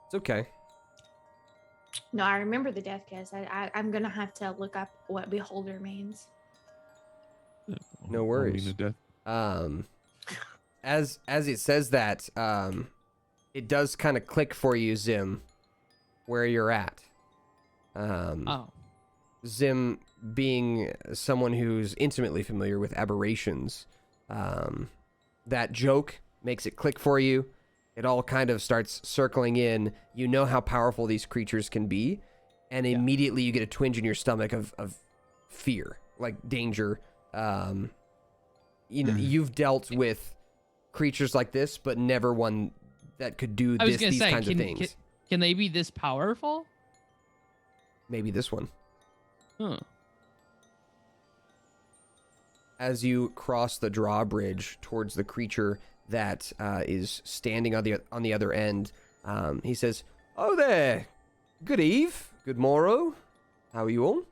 It's okay. No, I remember the death kiss. I'm gonna have to look up what beholder means. No worries. As it says that, it does kind of click for you, Zim, where you're at. Zim, being someone who's intimately familiar with aberrations, that joke makes it click for you. It all kind of starts circling in. You know how powerful these creatures can be, and immediately you get a twinge in your stomach of fear, like danger. You know, you've dealt with creatures like this, but never one that could do these kinds of things. Can they be this powerful? Maybe this one. Huh. As you cross the drawbridge towards the creature that is standing on the other end, he says, "Oh there, good eve, good morrow. How are you all?"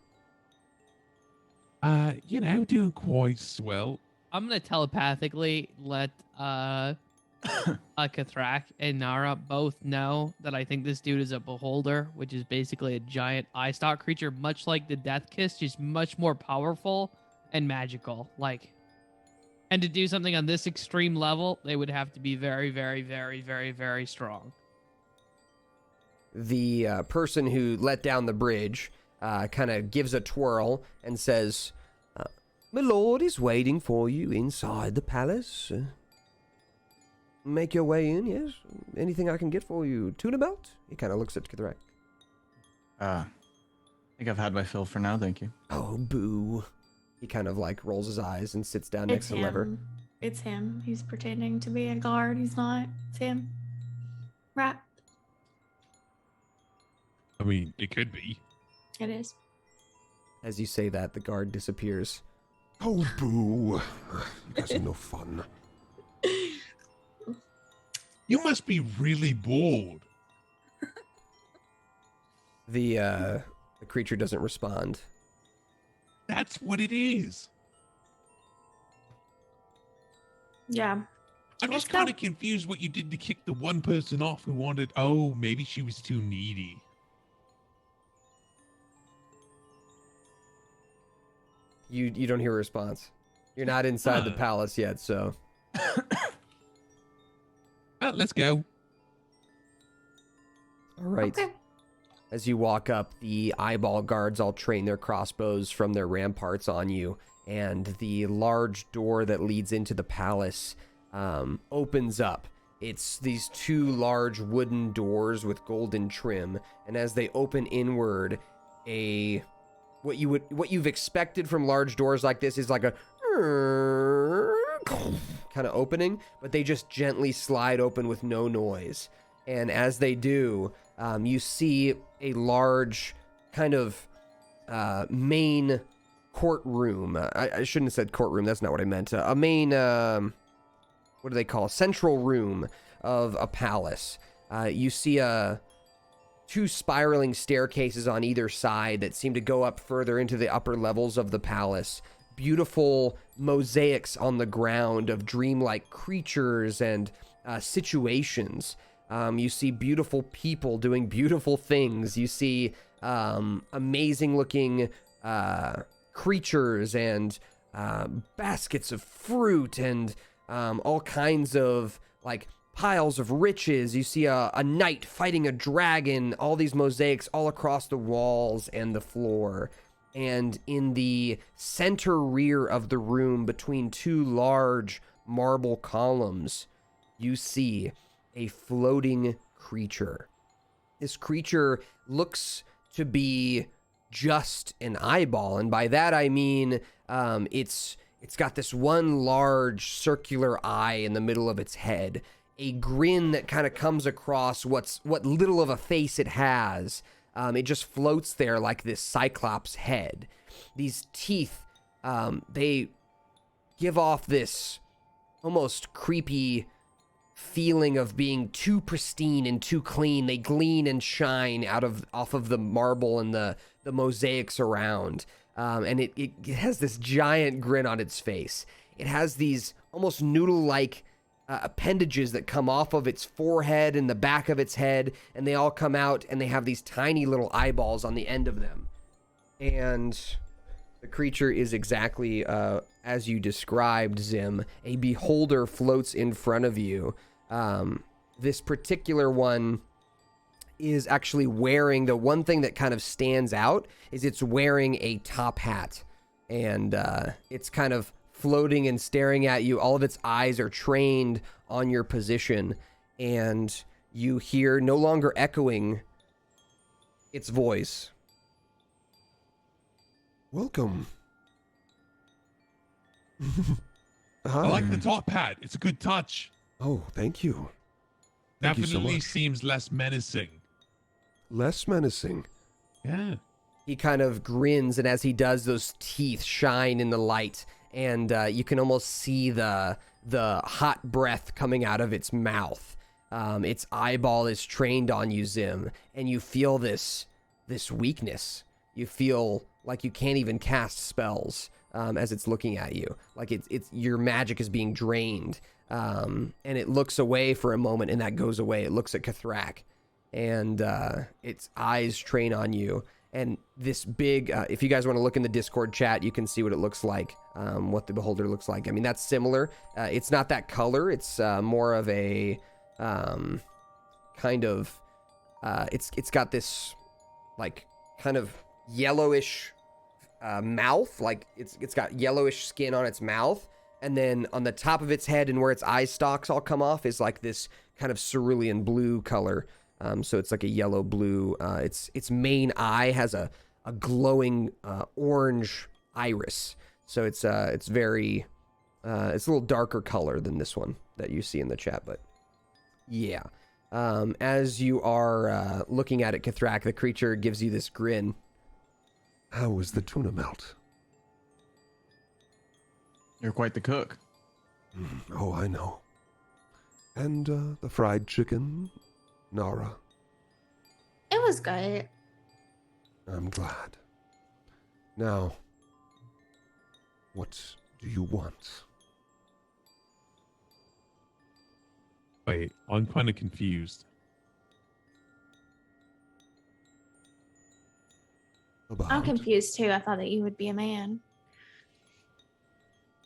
Doing quite swell. I'm gonna telepathically let Kathrak and Nara both know that I think this dude is a beholder, which is basically a giant eye stalk creature, much like the Death Kiss, just much more powerful and magical. And to do something on this extreme level, they would have to be very, very, very, very, very strong. The person who let down the bridge kind of gives a twirl and says, "My lord is waiting for you inside the palace." make your way in, yes. Anything I can get for you? Tuna belt? He kind of looks at Kithrak. I think I've had my fill for now, thank you. Oh, boo. He kind of like rolls his eyes and sits down next to Lever. It's him. He's pretending to be a guard. He's not. It's him. Right. I mean, it could be. It is. As you say that, the guard disappears. Oh, boo. You guys are no fun. You must be really bored. The creature doesn't respond. That's what it is. Yeah. I'm Let's just go. kind of confused what you did to kick the one person off who wanted. Oh, maybe she was too needy. You don't hear a response. You're not inside the palace yet, so. Well, let's go. All right. Okay. As you walk up, the eyeball guards all train their crossbows from their ramparts on you, and the large door that leads into the palace opens up. It's these two large wooden doors with golden trim, and as they open inward, what you've expected from large doors like this is like a kind of opening, but they just gently slide open with no noise. And as they do, you see a large kind of main courtroom. I shouldn't have said courtroom. That's not what I meant. A main, what do they call it? Central room of a palace. You see two spiraling staircases on either side that seem to go up further into the upper levels of the palace. Beautiful mosaics on the ground of dreamlike creatures and situations. You see beautiful people doing beautiful things. You see amazing looking creatures and baskets of fruit and all kinds of like piles of riches. You see a knight fighting a dragon, all these mosaics all across the walls and the floor. And in the center rear of the room, between two large marble columns, you see a floating creature. This creature looks to be just an eyeball, and by that I mean it's got this one large circular eye in the middle of its head, a grin that kind of comes across what little of a face it has. It just floats there like this cyclops head. These teeth, they give off this almost creepy feeling of being too pristine and too clean. They gleam and shine off of the marble and the mosaics around. And it has this giant grin on its face. It has these almost noodle-like appendages that come off of its forehead and the back of its head, and they all come out, and they have these tiny little eyeballs on the end of them. And the creature is exactly as you described, Zim. A beholder floats in front of you. This particular one is actually wearing, the one thing that kind of stands out is it's wearing a top hat, and it's kind of floating and staring at you. All of its eyes are trained on your position, and you hear, no longer echoing, its voice. Welcome. I like the top hat. It's a good touch. Oh, thank you. Thank you so Definitely much. seems less menacing. Less menacing. Yeah. He kind of grins, and as he does, those teeth shine in the light, and you can almost see the hot breath coming out of its mouth. Its eyeball is trained on you, Zim, and you feel this weakness. You feel like you can't even cast spells as it's looking at you. Like it's your magic is being drained. And it looks away for a moment, and that goes away. It looks at Kithrak, and its eyes train on you. And this big, if you guys want to look in the Discord chat, you can see what it looks like, what the beholder looks like. I mean, that's similar. It's not that color. It's more of a kind of, it's got this like kind of yellowish mouth. Like it's got yellowish skin on its mouth. And then on the top of its head and where its eye stalks all come off is like this kind of cerulean blue color. So it's like a yellow blue. Its main eye has a glowing orange iris. So it's very it's a little darker color than this one that you see in the chat, but yeah. As you are looking at it, Kathrak, the creature gives you this grin. How was the tuna melt? You're quite the cook. Oh, I know. And the fried chicken, Nara. It was good. I'm glad. Now, what do you want? Wait, I'm kind of confused. About? I'm confused too. I thought that you would be a man.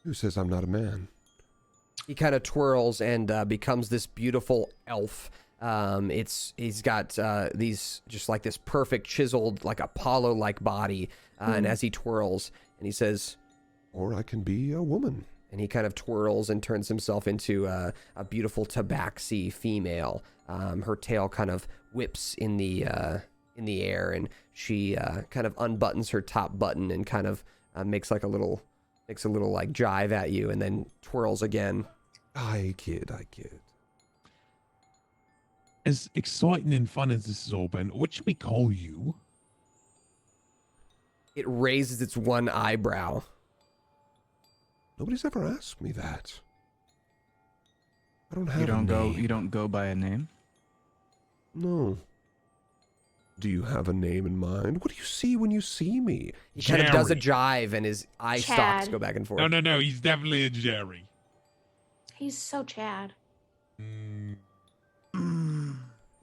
Who says I'm not a man? He kind of twirls and becomes this beautiful elf. He's got these just like this perfect chiseled like Apollo-like body, and as he twirls, and he says, Or I can be a woman. and he kind of twirls and turns himself into a beautiful tabaxi female. Her tail kind of whips in the air, and she kind of unbuttons her top button and kind of makes a little like jive at you, and then twirls again. I kid. As exciting and fun as this has all been, what should we call you? It raises its one eyebrow. Nobody's ever asked me that. I don't have You don't a go. name. You don't go by a name. No. Do you have a name in mind? What do you see when you see me? He kind of does a Jerry. jive, and his eye Chad. stalks go back and forth. No, he's definitely a Jerry. He's so Chad.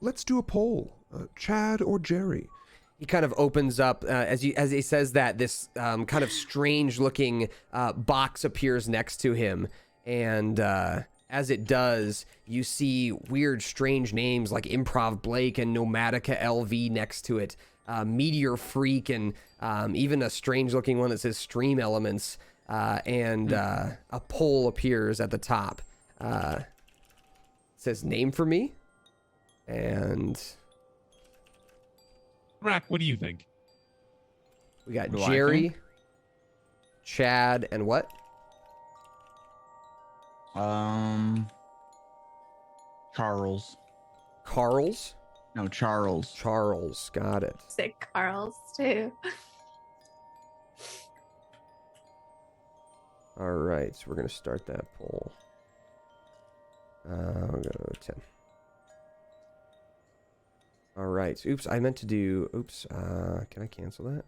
Let's do a poll. Chad or Jerry? He kind of opens up as he says that. This kind of strange-looking box appears next to him, and as it does, you see weird, strange names like Improv Blake and Nomatica LV next to it, Meteor Freak, and even a strange-looking one that says Stream Elements, and a poll appears at the top. It says name for me, and Rack, what do you think? we got What do I Jerry, think? Chad, and what? Charles. Carl's? No, Charles. Charles, got it. Said Carl's too. All right, so we're going to start that poll. We'll go 10. All right. Oops, I meant to do... Oops, can I cancel that?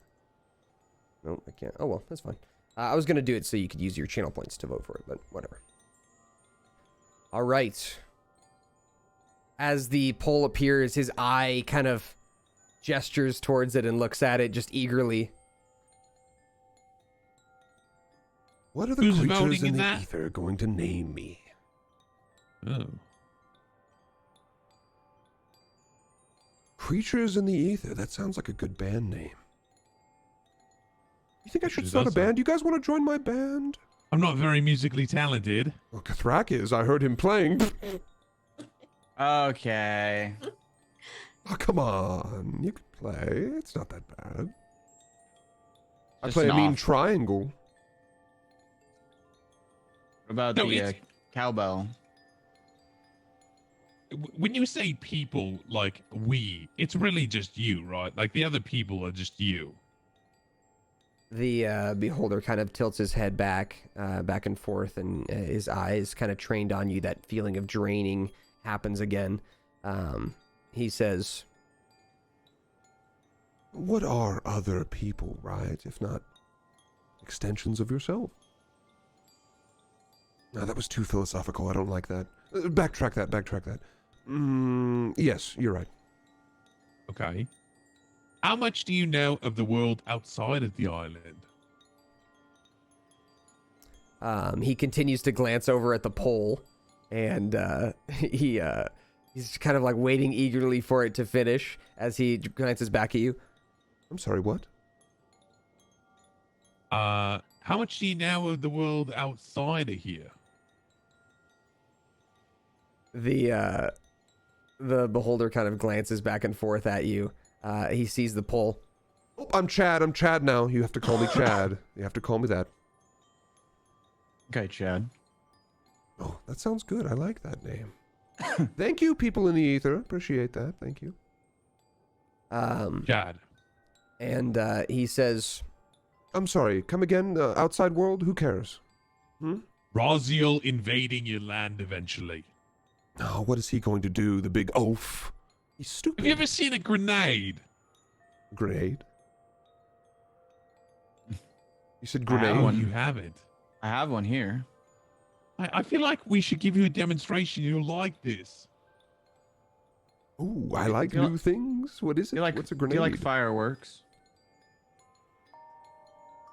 Nope, I can't. Oh, well, that's fine. I was going to do it so you could use your channel points to vote for it, but whatever. All right. As the poll appears, his eye kind of gestures towards it and looks at it just eagerly. What are the Who's creatures voting in in the that? ether going to name me? Oh. Creatures in the Ether. That sounds like a good band name. You think I should Actually start a does sound- band? You guys want to join my band? I'm not very musically talented. Well, Kathrak is. I heard him playing. Okay. Oh, come on. You can play. It's not that bad. I Just play a an mean off. triangle. What about No, the it's- cowbell? When you say people, like we, it's really just you, right? Like the other people are just you. The beholder kind of tilts his head back and forth, and his eyes kind of trained on you. That feeling of draining happens again. He says, What are other people, right? If not extensions of yourself? No, that was too philosophical. I don't like that. Backtrack that. Yes, you're right. Okay. How much do you know of the world outside of the island? he continues to glance over at the pole, and he's kind of like waiting eagerly for it to finish as he glances back at you. I'm sorry, what? how much do you know of the world outside of here? The beholder kind of glances back and forth at you. He sees the pole. Oh, I'm Chad. I'm Chad now. You have to call me Chad. You have to call me that. Okay, Chad. Oh, that sounds good. I like that name. Thank you, people in the ether. Appreciate that. Thank you. Chad. And he says, I'm sorry. Come again. Outside world. Who cares? Raziel invading your land eventually. Oh, what is he going to do? The big oaf. He's stupid. Have you ever seen a grenade? Grenade? You said I grenade? have one. You haven't. I have one here. I feel like we should give you a demonstration. You'll like this. Ooh, I like Do you new things. What is it? Do you like, What's a do grenade? you like fireworks?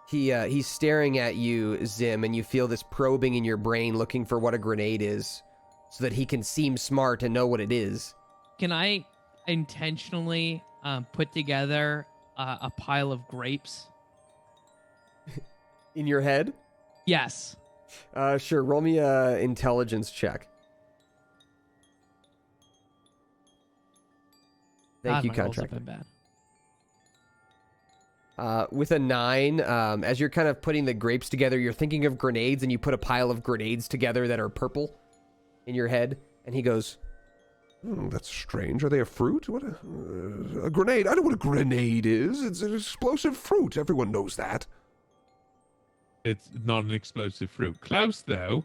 he's staring at you, Zim, and you feel this probing in your brain looking for what a grenade is so that he can seem smart and know what it is. Can I intentionally put together a pile of grapes? In your head? Yes. Sure. Roll me a intelligence check. Thank God, you, my rolls have contractor. been bad. With a 9, as you're kind of putting the grapes together, you're thinking of grenades, and you put a pile of grenades together that are purple in your head. And he goes, That's strange. Are they a fruit? What a grenade? I know what a grenade is. It's an explosive fruit. Everyone knows that. It's not an explosive fruit. Close, though.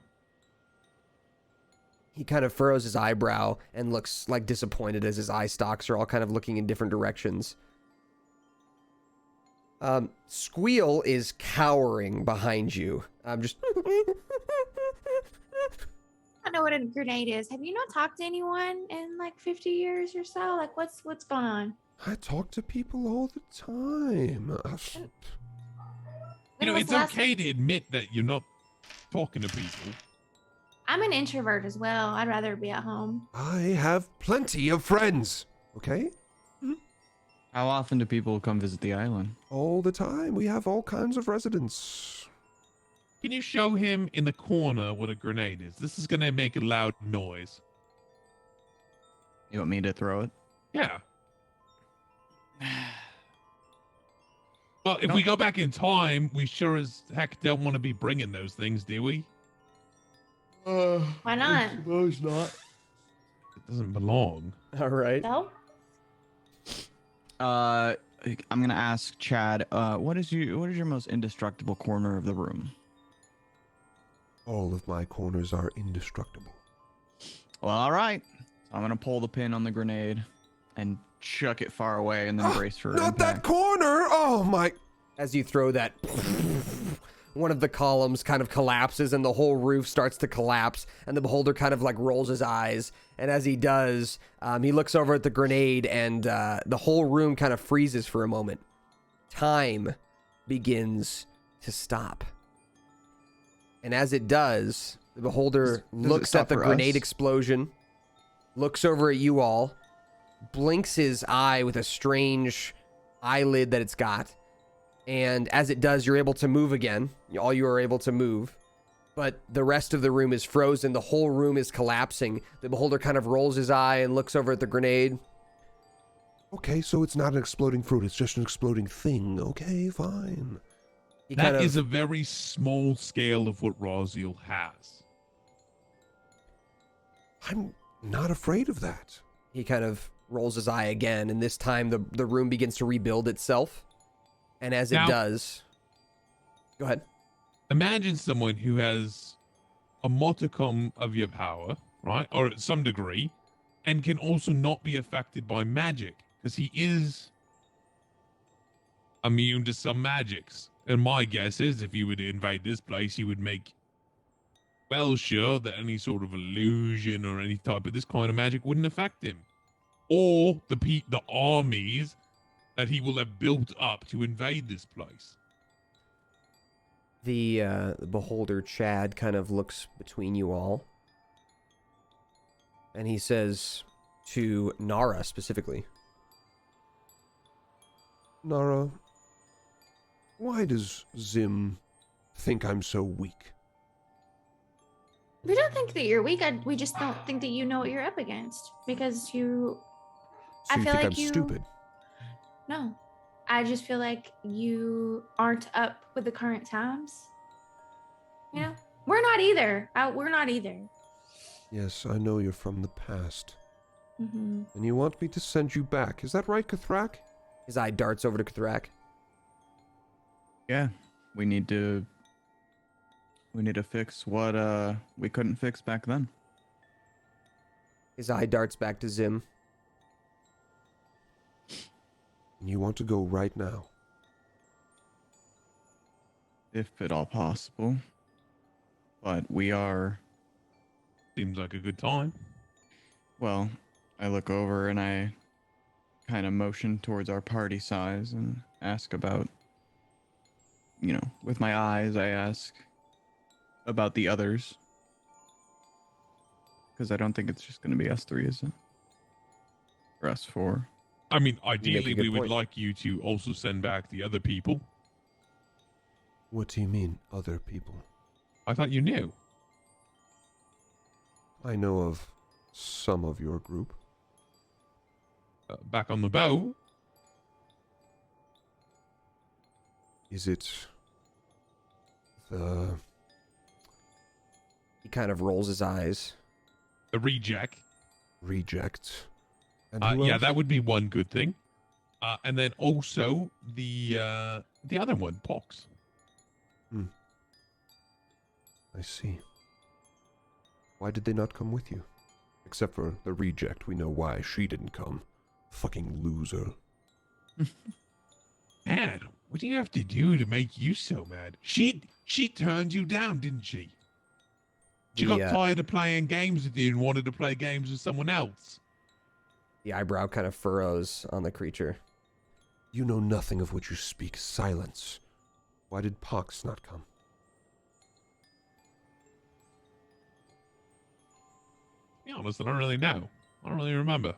he kind of furrows his eyebrow and looks like disappointed as his eye stalks are all kind of looking in different directions. Squeal is cowering behind you. I'm just... I know what a grenade is. Have you not talked to anyone in like 50 years or so? Like, what's going on? I talk to people all the time. You know, When was it's the last- okay to admit that you're not talking to people. I'm an introvert as well. I'd rather be at home. I have plenty of friends. Okay? How often do people come visit the island? All the time. We have all kinds of residents. Can you show him in the corner what a grenade is? This is going to make a loud noise. You want me to throw it? Yeah. Well, if we go back in time, we sure as heck don't want to be bringing those things, do we? Why not? Suppose not. It doesn't belong. All right. So? I'm gonna ask Chad. What is your most indestructible corner of the room? All of my corners are indestructible. Well, all right. I'm gonna pull the pin on the grenade and chuck it far away, and then brace for Not that impact. corner! Oh my... As you throw that, one of the columns kind of collapses and the whole roof starts to collapse, and the beholder kind of like rolls his eyes. And as he does, he looks over at the grenade, and the whole room kind of freezes for a moment. Time begins to stop. And as it does, the beholder Does it looks stop at the for grenade us? explosion, looks over at you all, blinks his eye with a strange eyelid that it's got. And as it does, you're able to move again. All you are able to move. But the rest of the room is frozen. The whole room is collapsing. The beholder kind of rolls his eye and looks over at the grenade. Okay, so it's not an exploding fruit. It's just an exploding thing. Okay, fine. He That kind of, is a very small scale of what Raziel has. I'm not afraid of that. he kind of rolls his eye again. And this time the room begins to rebuild itself. And as it Now- does... Go ahead. Imagine someone who has a modicum of your power, right? Or at some degree, and can also not be affected by magic, because he is immune to some magics. And my guess is if you were to invade this place, you would make well sure that any sort of illusion or any type of this kind of magic wouldn't affect him. Or the armies that he will have built up to invade this place. The beholder, Chad, kind of looks between you all. And he says to Nara specifically, Nara, why does Zim think I'm so weak? We don't think that you're weak. We just don't think that you know what you're up against because you. So I you feel think like I'm stupid? No, I just feel like you aren't up with the current times. You know, we're not either. We're not either. Yes, I know you're from the past. Mm-hmm. And you want me to send you back. Is that right, Kathrak? His eye darts over to Kathrak. Yeah, we need to fix what we couldn't fix back then. His eye darts back to Zim. And you want to go right now? If at all possible. But we are, Seems like a good time. well, I look over and I kind of motion towards our party size and ask about, with my eyes, I ask about the others. Because I don't think it's just going to be us three, is it? Or us four. I mean, a ideally, good we would point. like you to also send back the other people. What do you mean, other people? I thought you knew. I know of some of your group. Back on the boat. Is it the... He kind of rolls his eyes. The reject. reject? And who Yeah, else? that would be one good thing. And then also the other one, Pox. I see. Why did they not come with you? Except for the reject, we know why she didn't come. Fucking loser. Man, what do you have to do to make you so mad? She turned you down, didn't she? She got tired of playing games with you and wanted to play games with someone else. The eyebrow kind of furrows on the creature. You know nothing of what you speak. Silence. Why did Pox not come? To be honest, I don't really know. I don't really remember.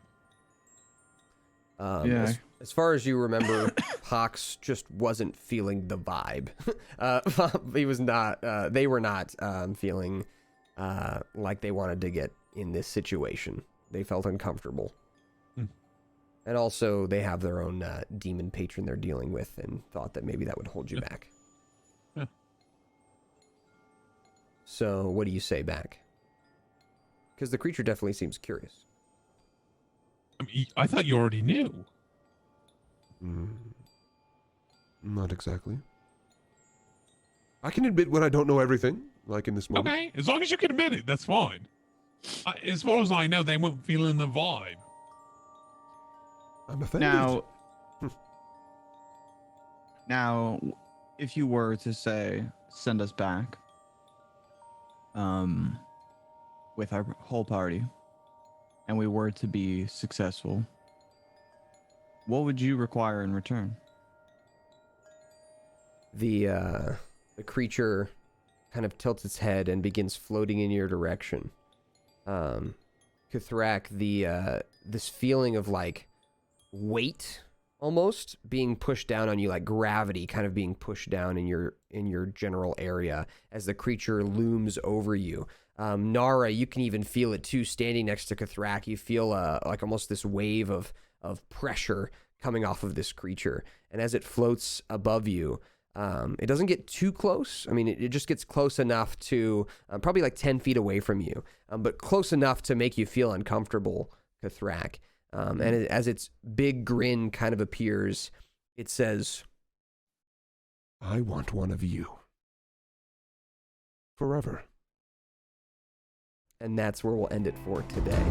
Yeah. As far as you remember, Pox just wasn't feeling the vibe. He was not. They were not feeling like they wanted to get in this situation. They felt uncomfortable. And also, they have their own demon patron they're dealing with and thought that maybe that would hold you back. Yeah. So, what do you say back? Because the creature definitely seems curious. I mean, I thought you already knew. Not exactly. I can admit when I don't know everything, like in this moment. Okay, as long as you can admit it, that's fine. As far as I know, they weren't feeling the vibe. I'm offended. Now, if you were to say, send us back, with our whole party, and we were to be successful, what would you require in return? The creature kind of tilts its head and begins floating in your direction. Kuthrak, this feeling of like weight almost being pushed down on you, like gravity kind of being pushed down in your general area as the creature looms over you. Nara, you can even feel it too, standing next to Kuthrak. You feel like almost this wave of pressure coming off of this creature. And as it floats above you, it doesn't get too close. I mean, it just gets close enough to probably like 10 feet away from you, but close enough to make you feel uncomfortable, Kuthrak. And as its big grin kind of appears, it says, I want one of you. Forever. and that's where we'll end it for today.